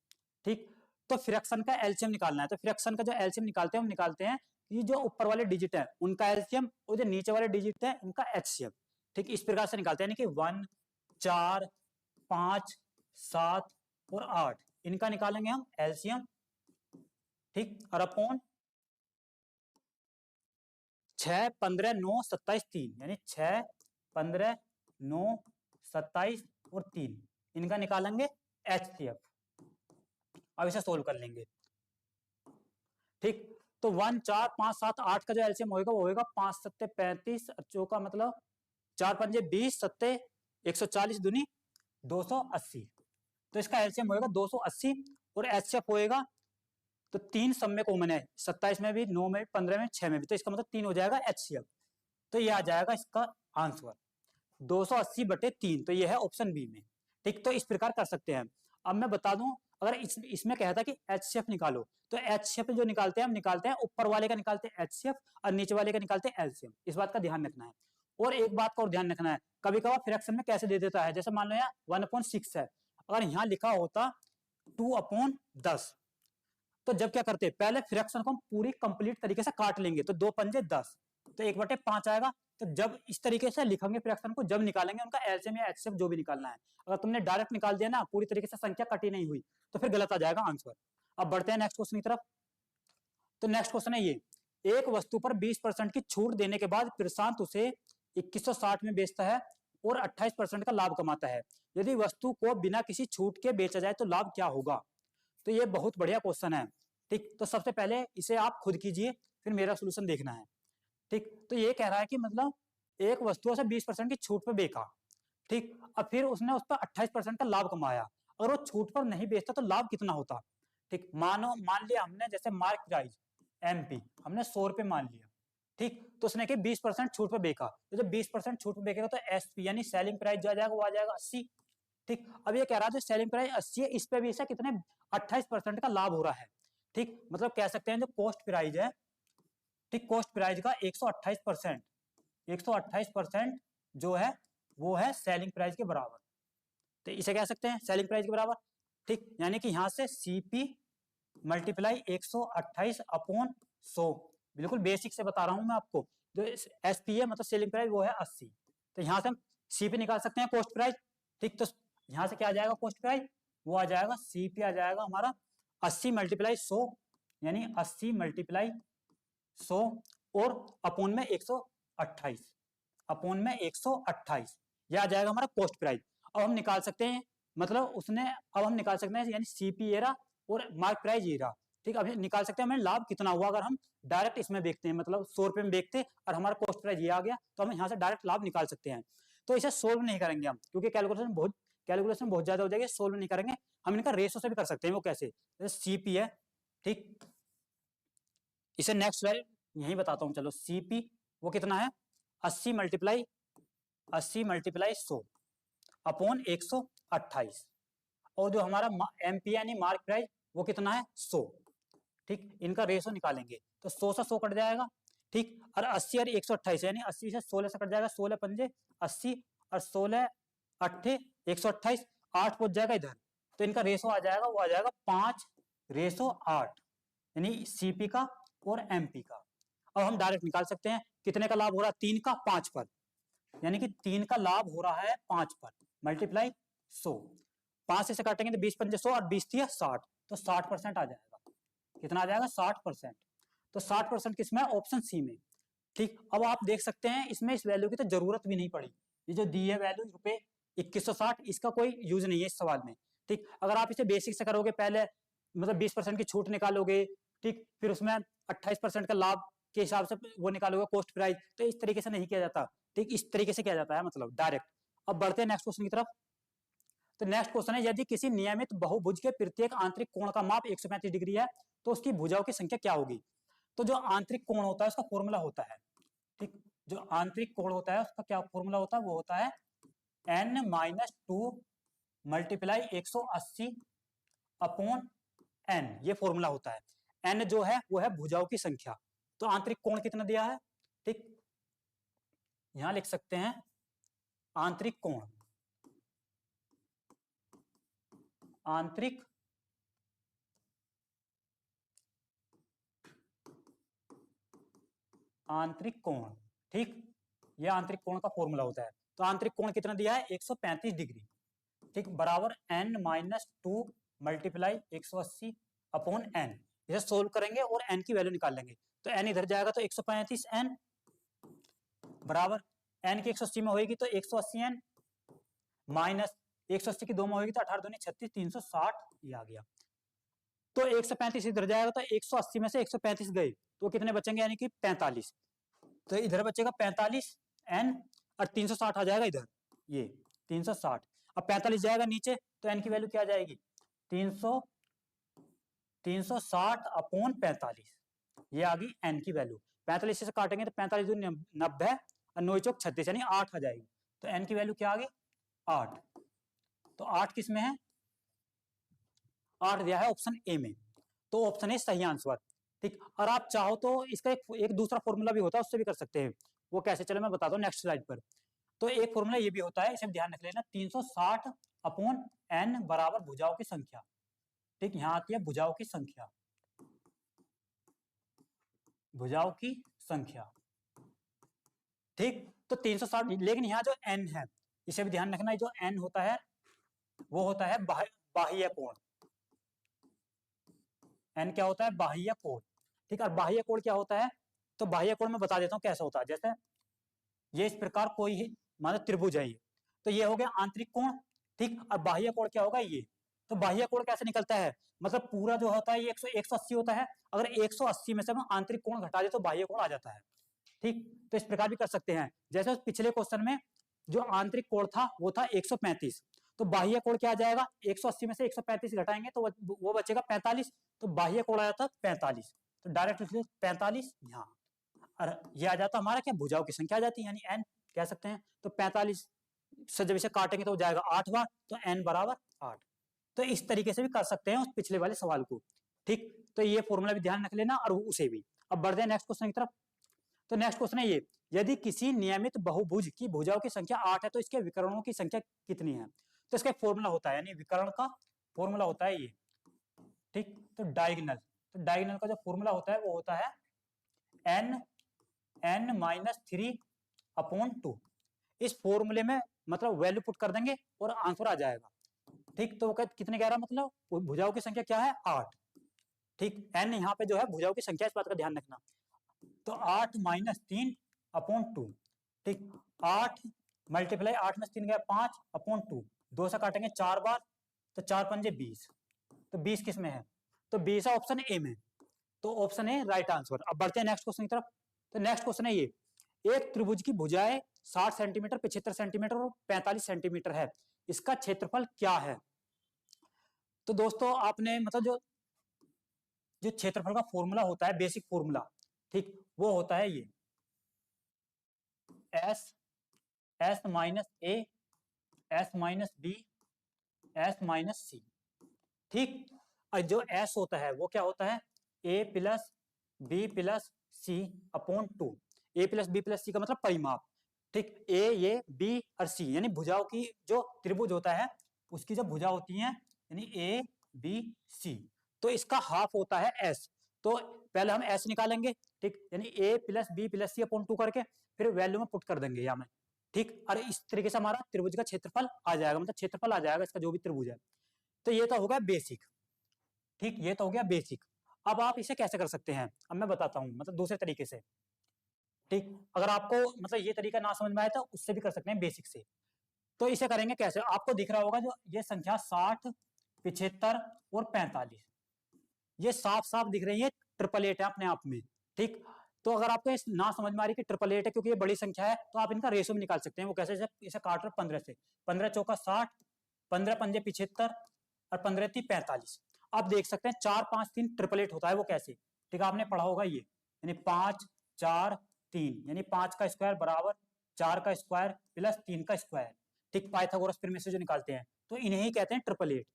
ठीक, तो फ्रैक्शन का एलसीएम निकालना है, तो फ्रैक्शन का जो एलसीएम निकालते हैं हम निकालते हैं कि जो ऊपर वाले डिजिट है उनका एलसीएम और जो नीचे वाले डिजिट है उनका एचसीएम, ठीक, इस प्रकार से निकालते हैं, यानी कि 1 4 5 7 और 8 इनका निकालेंगे हम एलसीएम, ठीक, और अपॉन 6 15 9 27 3, यानी 6 15 9 27 और 3 इनका निकालेंगे एचसीएफ, अब इसे सोल्व कर लेंगे, ठीक, तो 1 4 5 7 8 का जो एलसीएम होगा वो होगा 5 7 35 चौका मतलब 4 पंजे 20 7 140 दूनी 280, तो इसका एलसीएम होगा 280 और एचसीएफ होएगा, तो 3 सब में कॉमन है 27 में भी 9 में भी 15 में 6 में भी, तो इसका मतलब 3 हो जाएगा एचसीएफ, तो ये आ जाएगा इसका आंसर 280/3, तो ये है ऑप्शन बी में, ठीक, तो इस प्रकार कर सकते हैं। अब मैं बता दूं अगर इसमें कहा था कि एचसीएफ निकालो, तो एचसीएफ जो निकालते हैं हम निकालते हैं ऊपर वाले का निकालते हैं एचसीएफ और नीचे वाले का निकालते हैं एलसीएम, इस बात का ध्यान रखना है। और एक बात का और ध्यान रखना है, कभी कभार फ्रैक्शन में कैसे दे देता है, जैसे मान लो यहाँ 1/6 है, अगर यहाँ लिखा होता 2/10, तो जब क्या करते हैं पहले फ्रैक्शन को हम पूरी कंप्लीट तरीके से काट लेंगे, तो 2 पंजे 10, तो 1/5 आएगा, तो जब इस तरीके से लिखेंगे फ्रैक्शन को, जब निकालेंगे उनका एलसीएम या एचसीएफ जो भी निकालना है, अगर तुमने डायरेक्ट निकाल दिया ना पूरी तरीके से संख्या कटी नहीं हुई तो फिर गलत आ जाएगा आंसर। अब बढ़ते हैं नेक्स्ट क्वेश्चन की तरफ, तो नेक्स्ट क्वेश्चन है ये, एक वस्तु पर 20% की छूट देने के बाद प्रशांत उसे 2160 में बेचता है और 28% का लाभ कमाता है, यदि वस्तु को बिना किसी छूट के बेचा जाए तो लाभ क्या होगा, तो ये बहुत बढ़िया क्वेश्चन है, ठीक, तो सबसे पहले इसे आप खुद कीजिए फिर मेरा सोल्यूशन देखना है, ठीक, तो ये कह रहा है कि मतलब एक वस्तु से 20% की छूट पर बेचा, ठीक, अब फिर उसने उस पर 28% का लाभ कमाया, अगर वो छूट पर नहीं बेचता तो लाभ कितना होता, ठीक, मान लिया हमने जैसे मार्क प्राइस एमपी हमने 100 रुपए मान लिया, ठीक, तो उसने कि 20% छूट पर बेचा, तो जब 20% छूट पर बेचेगा तो एसपी यानी सेलिंग प्राइस जो आ जाएगा वो आ जाएगा 80, ठीक, अब ये कह रहा है जो सेलिंग प्राइस 80 है इस पे भी इसे कितने 28% का लाभ हो रहा है, ठीक, मतलब कह सकते हैं जो कॉस्ट प्राइस है ठीक, कॉस्ट प्राइस का 128%, 128% जो है वो है सेलिंग प्राइस के बराबर। तो इसे कह सकते हैं सेलिंग प्राइस के बराबर। ठीक, यानी कि यहां से सीपी मल्टीप्लाई 128 अपॉन 100, बिल्कुल बेसिक से बता रहा हूं मैं आपको। जो एसपी है मतलब सेलिंग प्राइस वो है 80, तो यहां से हम सीपी निकाल सकते हैं कॉस्ट प्राइस। ठीक, तो यहां से क्या आ जाएगा कॉस्ट प्राइस, वो आ जाएगा सीपी आ जाएगा हमारा 80 मल्टीप्लाई 100, यानी 80 मल्टीप्लाई 100 और अपोन में 128, अपोन में 128, यह आ जाएगा हमारा कॉस्ट प्राइस। अब हम निकाल सकते हैं, मतलब उसने, अब हम निकाल सकते हैं यानी सीपी ये रहा और मार्क प्राइस ये रहा। ठीक, अब निकाल सकते हैं हमें लाभ कितना हुआ अगर हम डायरेक्ट इसमें देखते हैं, मतलब 100 रुपए में देखते और हमारा कॉस्ट प्राइस ये आ गया, तो हम यहाँ से डायरेक्ट लाभ निकाल सकते हैं। तो इसे सोल्व नहीं करेंगे हम, क्योंकि कैलकुलेशन बहुत ज्यादा हो जाएगी, सोल्व नहीं करेंगे हम। इनका रेशो से भी कर सकते हैं। वो कैसे, सीपी है, ठीक, इसे नेक्स्ट स्लाइड यही बताता हूं। चलो सीपी वो कितना है 80 मल्टीप्लाई 100 अपॉन 128, और जो हमारा एमपी यानी मार्क प्राइस वो कितना है 100। ठीक, इनका रेशो निकालेंगे तो 100 से 100 कट जाएगा। ठीक, और 80 और 128 यानी 80 से 16 से कट जाएगा, 16 पंजे 80 और 16 अट्ठे 128, 8 पहुंच जाएगा इधर, तो इनका रेशो आ जाएगा, वो आ जाएगा 5:8, यानी सीपी का और एमपी का। अब हम डायरेक्ट निकाल सकते हैं कितने का लाभ हो रहा है, 3 का 5 पर, यानी कि 3 का लाभ हो रहा है 5 पर मल्टीप्लाई 100, 5 से काटेंगे तो 20 पंजे 100 और 20 थी 60, तो 60% आ जाएगा। कितना आ जाएगा 60%, तो 60% किसमें, ऑप्शन सी में। ठीक, अब आप देख सकते हैं इसमें इस वैल्यू की तो जरूरत भी नहीं पड़ी, ये जो दी है वैल्यू रुपए 2160, इसका कोई यूज नहीं है इस सवाल में। ठीक, अगर आप इसे बेसिक से करोगे, पहले मतलब 20% की छूट निकालोगे, ठीक, फिर उसमें 28% का लाभ के हिसाब से वो निकालोगे कॉस्ट प्राइस, तो इस तरीके से नहीं किया जाता। ठीक, इस तरीके से किया जाता है, मतलब डायरेक्ट। अब बढ़ते हैं नेक्स्ट क्वेश्चन की तरफ। तो नेक्स्ट क्वेश्चन है, यदि किसी नियमित बहुभुज के प्रत्येक आंतरिक कोण का माप 135 डिग्री है तो उसकी भुजाओं की संख्या क्या होगी। तो जो आंतरिक कोण होता है उसका फॉर्मूला होता है, ठीक, जो आंतरिक कोण होता है उसका क्या फॉर्मूला होता है, वो होता है n-2 मल्टीप्लाई 180 अपॉन n, ये फॉर्मूला होता है। n जो है वो है भुजाओं की संख्या। तो आंतरिक कोण कितना दिया है, ठीक, यहां लिख सकते हैं आंतरिक कोण, आंतरिक आंतरिक कोण, ठीक, यह आंतरिक कोण का फॉर्मूला होता है। तो आंतरिक कोण कितना दिया है 135 डिग्री, ठीक, बराबर n-2 मल्टीप्लाई 180 अपॉन n। इसे सोल्व करेंगे और n की वैल्यू निकाल लेंगे, तो n इधर जाएगा तो 135 n बराबर n की 180 में होगी तो 180 n माइनस 180 की 2 में होगी तो 18 दूनी 36, 360 ये आ गया। तो 135 इधर जाएगा तो 180 में से 135 गए तो कितने बचेंगे, यानी कि 45, तो इधर बचेगा 45 n और 360 आ जाएगा इधर, ये 360। अब 45 जाएगा नीचे तो n की वैल्यू क्या आ जाएगी 360 अपॉन 45, ये आ गई n की वैल्यू। 45 से काटेंगे तो 45 दूनी 90 और 9 चौक 36, यानी 8 आ जाएगी। तो n की वैल्यू क्या आ गई 8। तो 8 किस में है, 8 दिया है ऑप्शन ए में, तो ऑप्शन ए सही आंसर। ठीक, और आप चाहो तो इसका एक दूसरा फॉर्मूला भी होता है, उससे भी कर सकते हैं। वो कैसे, चलो मैं बताता हूँ नेक्स्ट स्लाइड पर। तो एक फॉर्मूला ये भी होता है, इसे ध्यान रख लेना, 360 अपॉन n बराबर भुजाओं की संख्या। ठीक, यहां आती है भुजाओं की संख्या, भुजाओं की संख्या। ठीक, तो 360, लेकिन यहाँ जो n है इसे भी ध्यान रखना, जो n होता है वो होता है बाह्य कोण। n क्या होता है, बाह्य कोण। ठीक है, बाह्य कोण क्या होता है, तो बाह्य कोण में बता देता हूँ कैसा होता है। जैसे ये इस प्रकार कोई ही मानो त्रिभुज है, ये तो ये हो गया आंतरिक कोण। ठीक, और बाह्य कोण क्या होगा ये, तो बाह्य कोण कैसे निकलता है, मतलब पूरा जो होता है ये 180 होता है, अगर 180 में से हम आंतरिक कोण घटा दे तो बाह्य कोण आ जाता है। ठीक, तो इस प्रकार भी कर सकते हैं। जैसे पिछले क्वेश्चन में जो आंतरिक कोण था वो था 135, तो बाह्य कोण क्या आ जाएगा, 180 में से 135 घटाएंगे तो वो बचेगा 45, तो बाह्य कोण आ जाता 45, तो डायरेक्ट 45 यहाँ, और ये आ जाता हमारा क्या, भुजाओं की संख्या आ जाती है, यानी n कह सकते हैं। तो 45 से जब इसे काटेंगे तो हो जाएगा 8 बार, तो n बराबर 8। तो इस तरीके से भी कर सकते हैं उस पिछले वाले सवाल को। ठीक, तो ये फॉर्मूला भी ध्यान रख लेना और उसे भी। अब बढ़ते हैं नेक्स्ट क्वेश्चन की तरफ। तो नेक्स्ट क्वेश्चन है ये, यदि किसी नियमित बहुभुज की भुजाओं की संख्या 8 है तो इसके विकर्णों की संख्या कितनी है? तो इसका फॉर्मूला होता है, यानी विकर्ण का फॉर्मूला होता है ये, ठीक। तो डायगोनल का जो फॉर्मूला होता है वो होता है n-3/2। इस फॉर्मूले में मतलब वैल्यू पुट कर देंगे और आंसर आ जाएगा, ठीक। तो वो कितने कह रहा मतलब भुजाओं की संख्या क्या है? 8, ठीक। n यहाँ पे जो है भुजाओं की संख्या, इस बात का ध्यान रखना। तो 8-3/2, ठीक। 8 मल्टीप्लाई 8 में 3 गया 5/2, 2 से काटेंगे 4 बार, तो 4 पंजे 20, तो 20 किस में है? तो 20 है ऑप्शन ए में, तो ऑप्शन ए राइट आंसर। अब बढ़ते हैं नेक्स्ट क्वेश्चन की तरफ। तो नेक्स्ट क्वेश्चन है ये, एक त्रिभुज की भुजाएं 60 सेंटीमीटर, 75 सेंटीमीटर और 45 सेंटीमीटर है, इसका क्षेत्रफल क्या है? तो दोस्तों आपने मतलब जो क्षेत्रफल का फॉर्मूला होता है, बेसिक फॉर्मूला, ठीक, वो होता है ये S minus A, S minus B, S minus C, ठीक। और जो S होता है वो क्या होता है? A plus B plus C upon 2। A plus B plus C का मतलब परिमाप, ठीक। A ये B और C यानी भुजाओं की, जो त्रिभुज होता है उसकी जो भुजा होती है यानी A B C, तो इसका हाफ होता है S। तो पहले हम S निकालेंगे, ठीक, यानी A plus B plus C upon 2 करके फिर वैल्यू में पुट कर देंगे यहाँ में, ठीक। और इस तरीके से हमारा त्रिभुज का क्षेत्रफल आ जाएगा, मतलब क्षेत्रफल आ जाएगा इसका जो भी त्रिभुज है। तो ये तो हो गया बेसिक, ठीक, ये तो हो गया बेसिक। अब आप इसे कैसे कर सकते हैं, अब मैं बताता हूं मतलब दूसरे तरीके से, ठीक। अगर आपको मतलब ये तरीका ना समझ में आए तो उससे भी कर सकते हैं, बेसिक से। तो इसे करेंगे कैसे? आपको दिख रहा होगा जो ये संख्या 60, 75 और 45, ये साफ साफ दिख रही है, 888 है अपने आप में, ठीक। तो अगर आपको ना समझ में आ रही कि 888 है क्योंकि ये बड़ी संख्या है, तो आप इनका रेशो भी निकाल सकते हैं। वो कैसे? इसे काट रहे 15 से, 15 चौका 60, 15 पंजे 75 और 15 ती 45। आप देख सकते हैं 4 5 3 888 होता है, वो कैसे? ठीक है, आपने पढ़ा होगा ये, यानी 5 4 3 यानी 5 का स्क्वायर बराबर 4 का स्क्वायर प्लस 3 का स्क्वायर, ठीक। पाइथागोरस थ्योरम से जो निकालते हैं, तो इन्हें ही कहते हैं 888,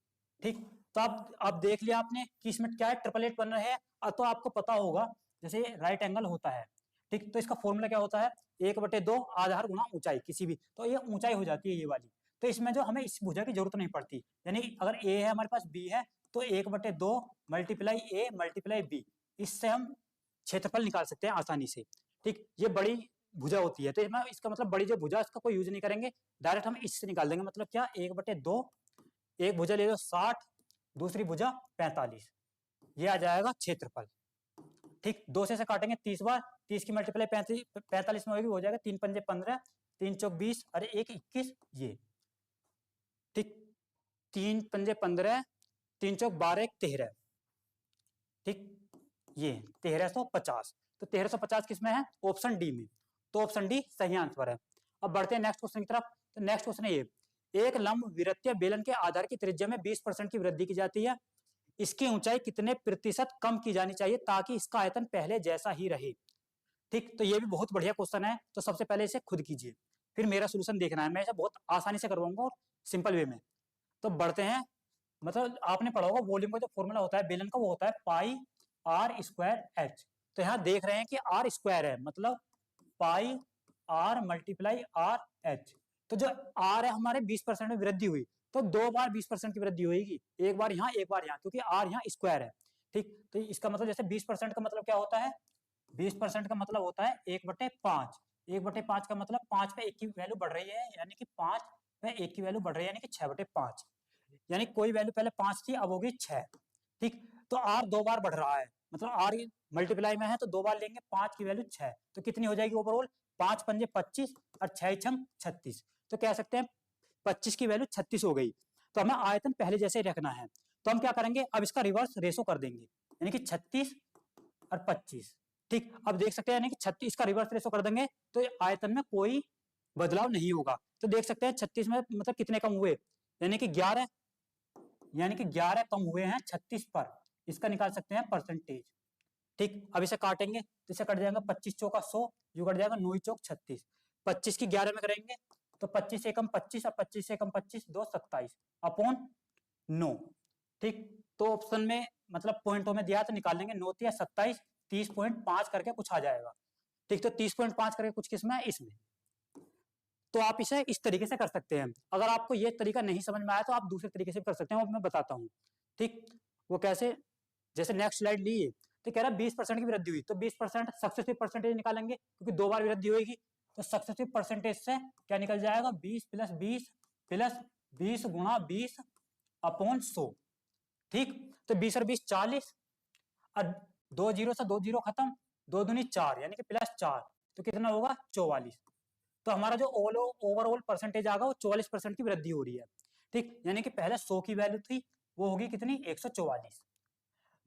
ठीक। तो आप देख लिया आपने कि इसमें क्या है, 888 बन रहे हैं। तो आपको पता होगा जैसे राइट एंगल होता है, ठीक, तो इसका फॉर्मूला क्या होता है? 1/2 आधार गुणा ऊंचाई किसी भी, तो ये ऊंचाई हो जाती है ये वाली। तो इसमें जो हमें इस भुजा की जरूरत नहीं पड़ती, यानी अगर ए है हमारे पास, बी है, तो 1/2 मल्टीप्लाई ए मल्टीप्लाई बी, इससे हम क्षेत्रफल निकाल सकते हैं आसानी से, ठीक। ये बड़ी भुजा होती है, तो इसका मतलब बड़ी जो भुजा इसका कोई यूज नहीं करेंगे, डायरेक्ट हम इससे निकाल देंगे। मतलब क्या? 1/2, एक भुजा ले लो 60, दूसरी भुजा 45, ये आ जाएगा क्षेत्रफल, ठीक। 2 से काटेंगे 30 बार, 30 की मल्टीप्लाई 45 में होगी, हो जाएगा 3 पंजे 15, 3 चौक 20 अरे 1 21, ये, ठीक। 3 पंजे 15, 3 चौक 12 1 13, ठीक, ये 1350। तो 1350 किसमें है? ऑप्शन डी में, तो ऑप्शन डी सही आंसर है। अब बढ़ते हैं नेक्स्ट क्वेश्चन की तरफ। तो नेक्स्ट क्वेश्चन है ये, एक लंब विवृतीय बेलन के आधार की त्रिज्या में 20% की वृद्धि की जाती है, इसकी ऊंचाई कितने प्रतिशत कम की जानी चाहिए ताकि इसका आयतन पहले जैसा ही रहे, ठीक। तो ये भी बहुत बढ़िया क्वेश्चन है। तो सबसे पहले इसे खुद कीजिए, फिर मेरा सोल्यूशन देखना है, मैं इसे बहुत आसानी से करवाऊंगा और सिंपल वे में। तो बढ़ते हैं, मतलब आपने पढ़ा होगा वॉल्यूम का जो फॉर्मूला होता है बेलन का, वो होता है पाई आर स्क्वायर एच। तो यहाँ देख रहे हैं कि आर स्क्वायर है, मतलब पाई आर मल्टीप्लाई आर एच। तो जो आर है हमारे 20% में वृद्धि हुई, तो 2 बार 20% की वृद्धि होगी, एक बार यहाँ एक बार यहाँ, क्योंकि आर यहाँ स्क्वायर है, ठीक। तो इसका मतलब जैसे 20% का मतलब क्या होता है? 20% का मतलब होता है 1/5। 1/5 का मतलब 5 पे 1 की वैल्यू बढ़ रही है, यानी कि 5 पे 1 की वैल्यू बढ़ रही है, यानी कि 6/5, यानी कोई वैल्यू पहले 5 थी अब होगी 6, ठीक। तो आर 2 बार बढ़ रहा है, मतलब आर मल्टीप्लाई में है तो 2 बार लेंगे, 5 की वैल्यू 6, तो कितनी हो जाएगी ओवरऑल? 5 पंजे 25 और 6 छम 36, तो कह सकते हैं 25 की वैल्यू 36 हो गई। तो हमें आयतन पहले जैसे ही रखना है, तो हम क्या करेंगे? अब इसका रिवर्स रेशो कर देंगे, यानी कि 36 और 25, ठीक। अब देख सकते हैं यानी कि 36 का रिवर्स रेशो कर देंगे तो आयतन में कोई बदलाव नहीं होगा। तो देख सकते हैं 36 में मतलब कितने कम हुए, यानी कि 11, यानी कि 11 कम हुए हैं 36 पर, इसका निकाल सकते हैं परसेंटेज, ठीक। अब इसे काटेंगे तो इसे कट जाएगा 25 चौका 100, यू कट जाएगा 9 चौक 36, 25 की 11 में करेंगे तो 25 से कम 25 और 25 से कम 25, 2 27 अपॉन 9, ठीक। तो ऑप्शन में मतलब पॉइंटों में दिया तो निकाल लेंगे 9 या 27, 30.5 करके कुछ आ जाएगा। ठीक, तो 30.5 करके कुछ किसमें है, इसमें। तो आप इसे इस तरीके से कर सकते हैं। अगर आपको ये तरीका नहीं समझ में आया तो आप दूसरे तरीके से भी कर सकते हैं, वो मैं बताता हूँ। ठीक, वो कैसे, जैसे नेक्स्ट स्लाइड ली तो कह रहा है 20% की वृद्धि हुई, तो 20% सक्सेसिव परसेंटेज निकालेंगे क्योंकि 2 बार वृद्धि होगी। तो सक्सेसिव परसेंटेज से क्या निकल जाएगा, 20 प्लस 20 प्लस 20 गुणा 20 अपॉन 100। ठीक, तो 20 और 20 40, और 2 जीरो से 2 जीरो खत्म, 2 दूनी 4 यानी कि प्लस 4, तो कितना होगा 44। तो हमारा जो ओवरऑल परसेंटेज आएगा वो 44% की वृद्धि हो रही है। ठीक, यानी कि पहले 100 की वैल्यू थी, वो होगी कितनी, 144।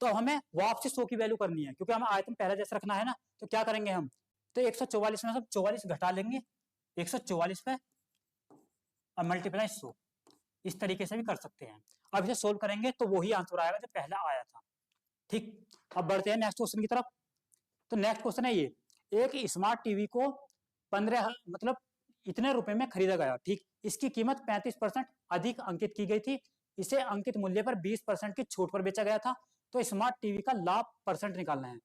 तो हमें वापसी 100 की वैल्यू करनी है क्योंकि हमें आयतन पहले जैसे रखना है ना। तो क्या करेंगे हम, तो 144 में से 44 घटा लेंगे 144 पे और मल्टीप्लाई 100। इस तरीके से भी कर सकते हैं। अब इसे सोल्व करेंगे तो वही आंसर आएगा जो पहला आया था। ठीक, अब बढ़ते हैं नेक्स्ट क्वेश्चन की तरफ। तो नेक्स्ट क्वेश्चन है ये, एक स्मार्ट टीवी को 15 मतलब इतने रुपए में खरीदा गया। ठीक, इसकी कीमत 35% अधिक अंकित की गई थी। इसे अंकित मूल्य पर 20% की छूट पर बेचा गया था। तो स्मार्ट टीवी का लाभ परसेंट निकालना है।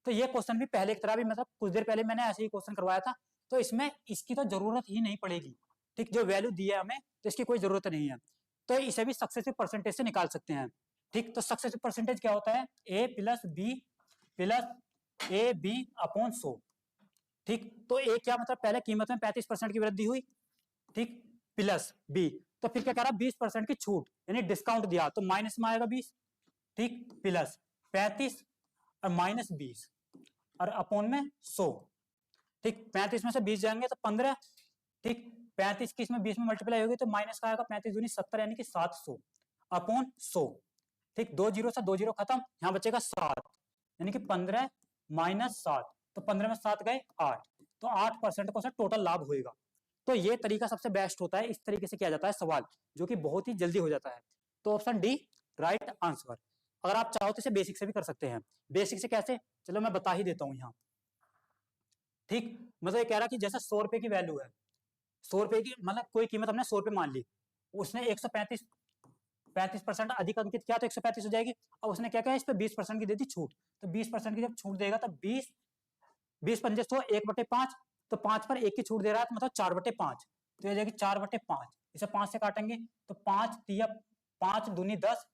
तो ये क्वेश्चन भी पहले की तरह भी, मतलब कुछ देर पहले मैंने ऐसे ही क्वेश्चन करवाया था। तो इसमें इसकी तो जरूरत ही नहीं पड़ेगी। ठीक, जो वैल्यू दी है हमें तो इसकी कोई जरूरत नहीं है। तो इसे भी सक्सेसिव परसेंटेज से निकाल सकते हैं। ठीक, तो सक्सेसिव परसेंटेज क्या होता है, ए प्लस बी अपॉन 100। ठीक, तो ए क्या मतलब, पहले कीमत में 35% की वृद्धि हुई। ठीक, प्लस बी, तो फिर क्या कह रहा है 20% की छूट यानी डिस्काउंट दिया, तो माइनस में आएगा 20। ठीक, प्लस 35 और माइनस 20 और अपॉन में 100। ठीक, 35 में से 20 जाएंगे तो 15। ठीक, 35 की इसमें 20 में मल्टीप्लाई होगी तो माइनस का आएगा 35 दूनी 70 यानी कि 700 अपॉन 100। ठीक, 2 जीरो से 2 जीरो खत्म, यहां बचेगा 7 यानी कि 15 माइनस 7, तो 15 में 7 गए 8, तो 8% को टोटल लाभ होगा। तो ये तरीका सबसे बेस्ट होता है, इस तरीके से किया जाता है सवाल, जो कि बहुत ही जल्दी हो जाता है। तो ऑप्शन डी राइट आंसर। अगर आप चाहो तो इसे बेसिक से भी कर सकते हैं। बेसिक से कैसे, चलो मैं बता ही देता हूं यहाँ। ठीक, मतलब ये कह रहा कि जैसे 100 रुपए की वैल्यू है, 100 रुपए की मतलब कोई कीमत हमने 100 रुपए मान ली, उसने 35% अधिक अंकित किया तो 135 हो जाएगी। अब उसने क्या किया, इस पे 20% की दे दी छूट, तो 20% की जब छूट देगा तो 20 पंजे 100, 1/5, तो 5 पर 1 की छूट दे रहा है तो मतलब 4/5, तो ये जाएगी 4/5। इसे 5 से काटेंगे तो 5 दूनी 10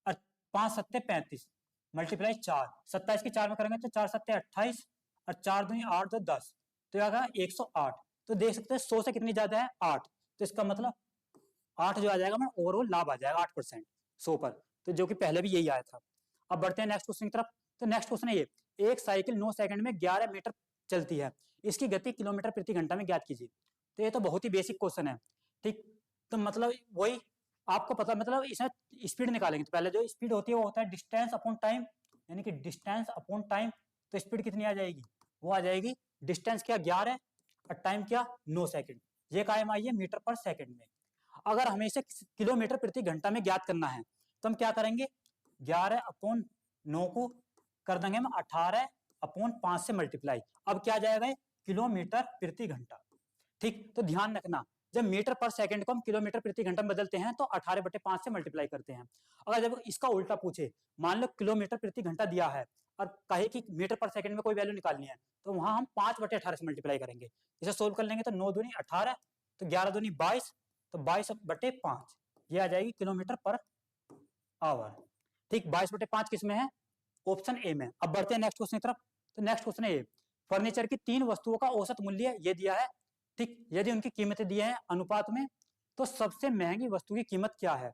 और 5 सत्ते 35 मल्टीप्लाई 4, 27 की 4 में करेंगे तो 4 सत्ते 28 और 4 दूनी 8 तो 10, तो आ गया 108। तो देख सकते हैं 100 से कितनी ज्यादा है, 8, तो इसका मतलब 8 जो आ जाएगा मैं ओवरऑल लाभ आ जाएगा 8% 100 पर, तो जो कि पहले भी यही आया था। अब बढ़ते हैं नेक्स्ट क्वेश्चन की तरफ। तो नेक्स्ट क्वेश्चन है ये, एक साइकिल 9 सेकंड में 11 मीटर चलती है, इसकी गति किलोमीटर प्रति घंटा में ज्ञात कीजिए। तो ये तो बहुत ही बेसिक क्वेश्चन है। ठीक, तो मतलब वही आपको पता, मतलब इसमें स्पीड निकालेंगे तो पहले जो स्पीड होती है वो होता है डिस्टेंस अपॉन टाइम, यानी कि डिस्टेंस अपॉन टाइम। तो स्पीड कितनी आ जाएगी, वो आ जाएगी डिस्टेंस क्या 11 और टाइम क्या 9 सेकंड। ये कायम आई है मीटर पर सेकंड में। अगर हमें इसे किलोमीटर प्रति घंटा में ज्ञात करना है तो हम क्या करेंगे, 11 अपॉन 9 को कर देंगे हम 18 अपॉन 5 से मल्टीप्लाई। अब क्या जाएगा किलोमीटर प्रति घंटा। ठीक, तो ध्यान रखना जब मीटर पर सेकंड को हम किलोमीटर प्रति घंटा में बदलते हैं तो 18/5 से मल्टीप्लाई करते हैं। अगर जब इसका उल्टा पूछे, मान लो किलोमीटर प्रति घंटा दिया है और कहे कि मीटर पर सेकंड में कोई वैल्यू निकालनी है, तो वहां हम 5/18 से मल्टीप्लाई करेंगे। इसे सोल्व कर लेंगे तो 9 दूनी 18, तो 11 दूनी 22, तो 22/5 ये आ जाएगी किलोमीटर पर आवर। ठीक, 22/5 किस में है, ऑप्शन ए में। अब बढ़ते हैं नेक्स्ट क्वेश्चन की तरफ। तो नेक्स्ट क्वेश्चन है ये, फर्नीचर की 3 वस्तुओं का औसत मूल्य ये दिया है। ठीक, यदि उनकी कीमतें दी है अनुपात में तो सबसे महंगी वस्तु की कीमत क्या है।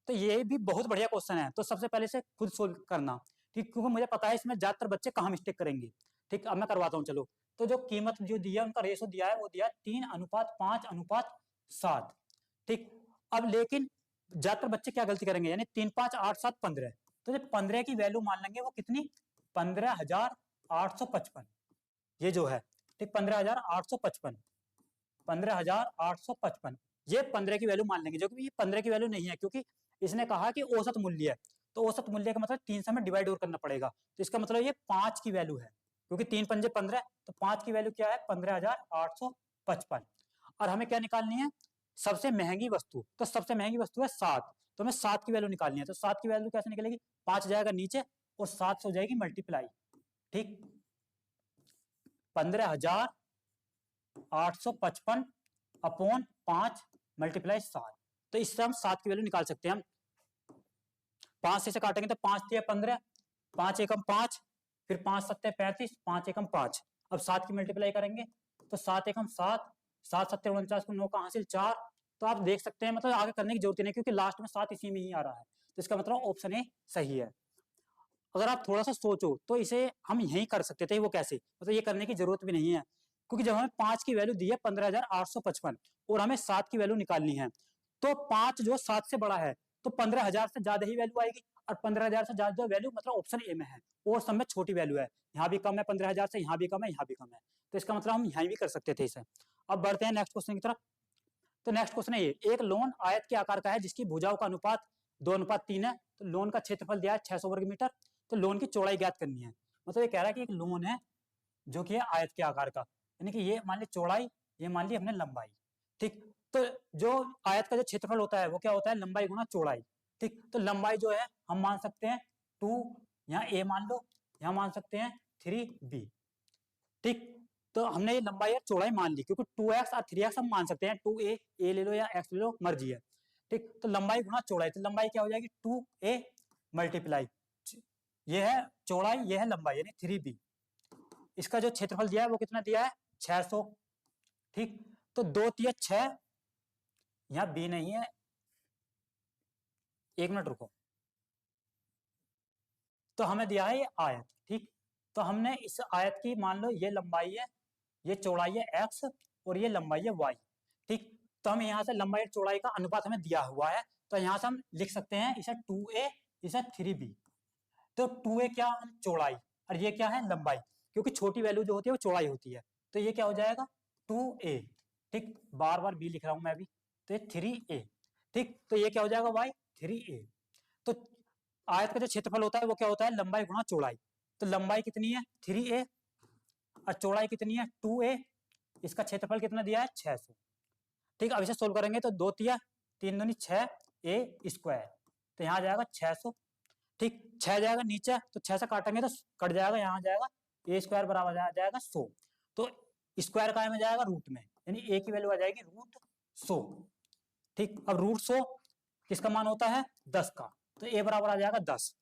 तो ये भी बहुत बढ़िया क्वेश्चन है, तो सबसे पहले से खुद सोल्व करना। ठीक, क्योंकि मुझे पता है इसमें ज्यादातर बच्चे कहाँ मिस्टेक करेंगे। ठीक, अब मैं करवाता हूँ चलो। तो जो कीमत जो दिया उनका रेशो दिया है वो दिया 3:5:7। ठीक, अब लेकिन ज्यादातर बच्चे क्या गलती करेंगे, यानी 3 5 8 7 15, तो जब 15 की वैल्यू मान लेंगे वो कितनी 15,855 ये जो है। ठीक, 15,855 ये 15 की वैल्यू मान लेंगे, जो कि ये 15 की वैल्यू नहीं है क्योंकि इसने कहा कि औसत मूल्य है। तो औसत मूल्य का मतलब 3 से हमें डिवाइड और करना पड़ेगा, तो इसका मतलब ये 5 की वैल्यू है क्योंकि 3 पंजे 15, तो 5 की वैल्यू क्या है 15,855। और हमें क्या निकालनी है, सबसे महंगी वस्तु। तो सबसे महंगी वस्तु है 7, तो हमें 7 की वैल्यू निकालनी है। तो 7 की वैल्यू कैसे निकलेगी, 5 जाएगा नीचे और 7 से हो जाएगी मल्टीप्लाई। ठीक 15,855 अपॉन 5 मल्टीप्लाई 7। तो इससे हम 7 की वैल्यू निकाल सकते हैं। हम 5 से काटेंगे तो 5 × 15, 5 एकम 5, फिर 5 7 35, 5 एकम 5। अब 7 की मल्टीप्लाई करेंगे तो 7 एकम 7, 7 7 49 को 9 का हासिल 4। तो आप देख सकते हैं मतलब आगे करने की जरूरत नहीं, क्योंकि लास्ट में 7 इसी में ही आ रहा है। तो इसका मतलब ऑप्शन ए सही है। अगर आप थोड़ा सा सोचो तो इसे हम यही कर सकते थे। वो कैसे, मतलब ये करने की जरूरत भी नहीं है, क्योंकि जब हमें 5 की वैल्यू दी है 15,855 और हमें 7 की वैल्यू निकालनी है, तो 5 जो 7 से बड़ा है तो 15,000 से ज्यादा ही वैल्यू आएगी। और 15,000 से ज्यादा वैल्यू मतलब ऑप्शन ए में है, और सब में छोटी वैल्यू है। यहाँ भी कम है 15,000 से, यहाँ भी कम है, यहाँ भी कम है। तो इसका मतलब हम यहाँ भी कर सकते थे इसे। अब बढ़ते हैं नेक्स्ट क्वेश्चन की तरफ। तो नेक्स्ट क्वेश्चन है ये, एक लोन आयत के आकार का है जिसकी भुजाओं का अनुपात 2:3 है। तो लोन का क्षेत्रफल दिया है 600 वर्ग मीटर। तो लोन की चौड़ाई ज्ञात करनी है। मतलब ये कह रहा है कि एक लोन है जो कि है आयत के आकार का, यानी कि ये मान ली चौड़ाई, ये मान ली हमने लंबाई। ठीक, तो जो आयत का जो क्षेत्रफल होता है वो क्या होता है, लंबाई गुना चौड़ाई। ठीक, तो लंबाई जो है हम मान सकते हैं 2, यहाँ ए मान लो, यहाँ मान सकते हैं 3b। ठीक, तो हमने ये लंबाई और चौड़ाई मान ली, क्योंकि 2x और 3x हम मान सकते हैं। 2a, ए ले लो या x ले लो, मर्जी है। ठीक, तो लंबाई गुना चौड़ाई, तो लंबाई क्या हो जाएगी 2a मल्टीप्लाई, ये है चौड़ाई, ये है लंबाई, यानी 3b। इसका जो क्षेत्रफल दिया है वो कितना दिया है 600। ठीक, तो 2 × 6, यहाँ b नहीं है, 1 मिनट रुको। तो हमें दिया है ये आयत। ठीक, तो हमने इस आयत की मान लो ये लंबाई है, ये चौड़ाई है x और ये लंबाई है y। ठीक, तो हम यहाँ से लंबाई और चौड़ाई का अनुपात हमें दिया हुआ है, तो यहाँ से हम लिख सकते हैं इसे 2a, इसे 3b। तो 2a क्या हम चौड़ाई और ये क्या है लंबाई, क्योंकि छोटी वैल्यू जो होती है वो चौड़ाई होती है। तो ये क्या हो जाएगा 2a। ठीक, बार बार b लिख रहा हूं मैं अभी, तो ये 3a। ठीक, तो ये क्या हो जाएगा y 3a। तो आयत का जो क्षेत्रफल होता है वो क्या होता है लंबाई गुणा चौड़ाई। तो लंबाई कितनी है 3a और चौड़ाई कितनी है 2a, इसका क्षेत्रफल कितना दिया है 600। ठीक, अब इसे सोल्व करेंगे तो 2 × 3 × 6 a स्क्वायर, तो यहाँ जाएगा 600। ठीक, 6 जाएगा नीचे, तो 6 से काटेंगे तो कट जाएगा, यहाँ जाएगा a स्क्वायर बराबर आ जाएगा 100। तो स्क्वायर काय में जाएगा रूट में, यानी a की वैल्यू आ जाएगी √100। ठीक, अब √100 किसका मान होता है 10 का, तो a बराबर आ जाएगा 10।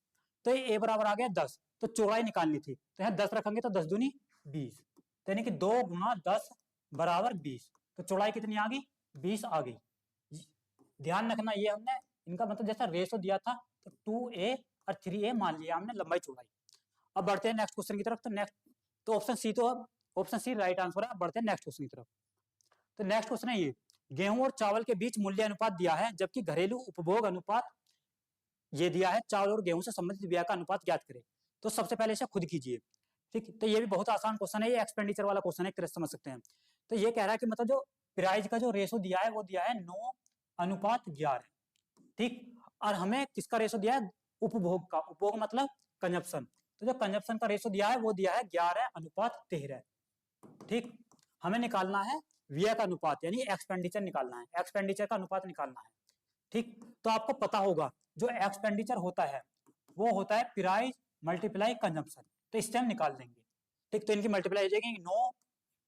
तो a बराबर आ गया 10, तो चौड़ाई निकालनी थी, तो यहाँ 10 रखेंगे तो 10 दूनी 20, तो यानी कि 2 × 10 बराबर 20। तो चौड़ाई कितनी आ गई 20 आ गई। ध्यान रखना ये हमने इनका मतलब जैसा रेशो दिया था, तो 2a और 3a मान लिया हमने लंबाई चौड़ाई। अब बढ़ते हैं नेक्स्ट क्वेश्चन की तरफ। तो नेक्स्ट तो ऑप्शन सी राइट आंसर है। अब बढ़ते हैं नेक्स्ट क्वेश्चन की तरफ। तो नेक्स्ट क्वेश्चन है ये, गेहूं और चावल के बीच मूल्य अनुपात दिया है, जबकि घरेलू उपभोग अनुपात ये दिया है, चावल और गेहूं से संबंधित व्यय का अनुपात ज्ञात करें। तो सबसे पहले इसे खुद कीजिए। ठीक, तो ये भी बहुत आसान क्वेश्चन है, ये एक्सपेंडिचर वाला क्वेश्चन है, एक तरह से समझ सकते हैं। तो ये कह रहा है कि मतलब जो प्राइस का जो रेशो दिया है वो दिया है 9:11। ठीक, और हमें किसका रेशो दिया है उपभोग का, उपभोग मतलब कंजप्शन। तो जो कंजप्शन का रेशो दिया है वो दिया है 11:13। ठीक, हमें निकालना है व्यय का अनुपात, यानी एक्सपेंडिचर निकालना है, एक्सपेंडिचर का अनुपात निकालना है। ठीक, तो आपको पता होगा जो एक्सपेंडिचर होता है वो होता है प्राइस मल्टीप्लाई कंजप्शन। तो इससे हम निकाल देंगे। ठीक, तो इनकी मल्टीप्लाई हो जाएगी 9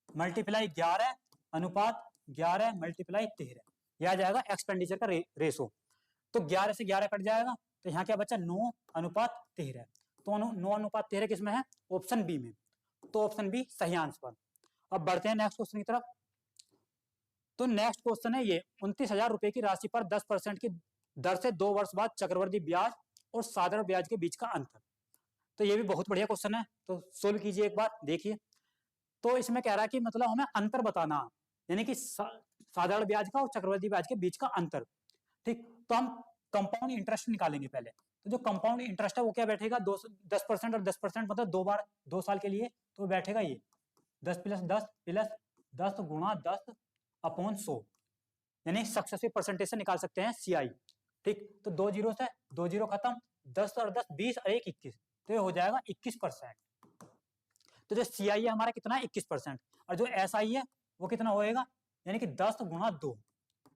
× 11 अनुपात 11 × 13, यह आ जाएगा एक्सपेंडिचर का रेशो। तो 11 से 11 कट जाएगा, तो यहाँ क्या बचा 9:13। तो 9:13 किसमें है ऑप्शन बी में, तो ऑप्शन बी सही आंसर। अब बढ़ते हैं नेक्स्ट क्वेश्चन की तरफ। तो नेक्स्ट क्वेश्चन है ये, 29,000 रुपए की राशि पर 10% की दर से 2 वर्ष बाद चक्रवृद्धि ब्याज और साधारण ब्याज के बीच का अंतर। तो ये भी बहुत बढ़िया क्वेश्चन है, तो सोल्व कीजिए एक बार, देखिए। तो इसमें कह रहा है कि मतलब हमें अंतर बताना, यानी कि साधारण ब्याज का और चक्रवृद्धि ब्याज के बीच का अंतर। ठीक, तो हम कंपाउंड इंटरेस्ट निकालेंगे पहले। तो जो कंपाउंड इंटरेस्ट है वो क्या बैठेगा 10% और 10% मतलब 2 बार 2 साल के लिए, तो बैठेगा ये 10 + 10 + 10 × 10/100, यानी सक्सेसिव परसेंटेज से निकाल सकते हैं CI। ठीक, तो 2 जीरो से 2 जीरो खत्म, 10 और 10 20 और 1 21, तो ये हो जाएगा 21%। तो जो CI है हमारा कितना है 21%, और जो SI है वो कितना होएगा, यानी कि 10 × 2,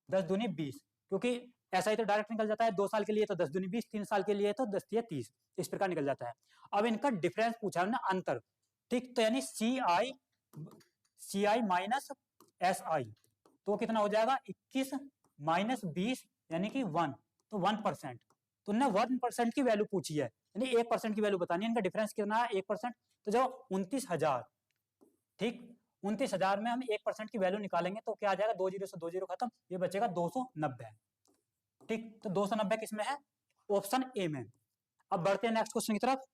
10 दूनी 20, क्योंकि SI तो डायरेक्ट निकल जाता है, 2 साल के लिए तो 10 दूनी 20, 3 साल के लिए तो 10 या 30, इस प्रकार निकल जाता है। अब इनका डिफरेंस पूछा है ना, अंतर, ठीक, तो यानी CI माइनस SI, तो कितना हो जाएगा 21 माइनस 20 यानी कि 1, तो 1%। तो ना 1% की वैल्यू पूछी है, यानी 1% की वैल्यू बतानी है, इनका डिफरेंस कितना है 1%, तो जब 29,000, ठीक, 29,000 में हम 1% की वैल्यू निकालेंगे तो क्या आ जाएगा, 2 जीरो से 2 जीरो खत्म, ये बचेगा 290, ठीक, तो 290 किसमें है, ऑप्शन ए में। अब बढ़ते हैं नेक्स्ट क्वेश्चन की तरफ।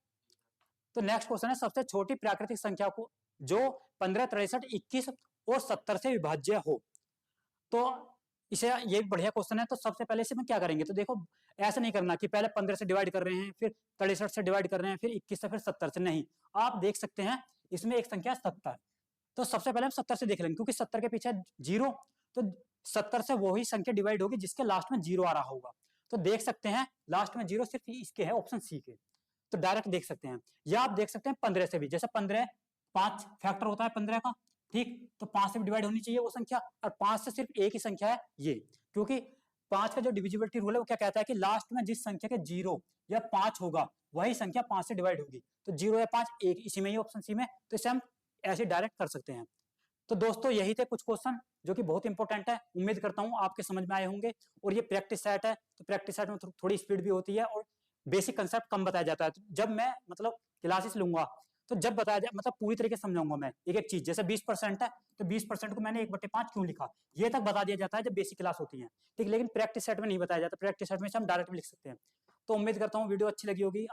तो नेक्स्ट क्वेश्चन है सबसे छोटी प्राकृतिक संख्या को जो 15, 63, 21 और 70 से विभाज्य हो। तो इसे ये बढ़िया क्वेश्चन है। तो सबसे पहले इसे में क्या करेंगे, तो देखो ऐसा नहीं करना कि पहले 15 से डिवाइड कर रहे हैं, फिर 63 से डिवाइड कर रहे हैं, फिर 21 से, फिर 70 से, नहीं। आप देख सकते हैं इसमें एक संख्या 70, तो सबसे पहले हम 70 से देख लेंगे, क्योंकि 70 के पीछे 0, तो 70 से वही संख्या डिवाइड होगी जिसके लास्ट में 0 आ रहा होगा। तो देख सकते हैं लास्ट में 0 सिर्फ इसके है, ऑप्शन सी के, तो डायरेक्ट देख सकते हैं। या आप देख सकते हैं 15 से भी, जैसे 15 5 फैक्टर होता है 15 का, ठीक, तो 5 से डिवाइड होनी चाहिए वो संख्या, और 5 से सिर्फ एक ही संख्या है ये, क्योंकि 5 का जो डिविजिबिलिटी रूल है वो क्या कहता है कि लास्ट में जिस संख्या के 0 या 5 होगा वही संख्या 5 से डिवाइड होगी, तो 0 या 5 एक इसी में ही, ऑप्शन सी में, तो इसे हम ऐसे डायरेक्ट कर सकते हैं। तो दोस्तों यही थे कुछ क्वेश्चन जो कि बहुत इंपॉर्टेंट है, उम्मीद करता हूं आपके समझ में आए होंगे। और ये प्रैक्टिस सेट है, तो प्रैक्टिस सेट में थोड़ी स्पीड भी होती है और बेसिक कंसेप्ट कम बताया जाता है। तो जब मैं मतलब क्लासेस लूंगा तो जब बताया जाए मतलब पूरी तरीके से समझाऊंगा मैं एक एक चीज, जैसे 20% है तो 20% को मैंने 1/5 क्यों लिखा, ये तक बता दिया जाता है जब बेसिक क्लास होती है, ठीक, लेकिन प्रैक्टिस सेट में नहीं बताया जाता, प्रैक्टिस सेट में से हम डायरेक्ट लिख सकते हैं। तो उम्मीद करता हूँ वीडियो अच्छी लगी होगी।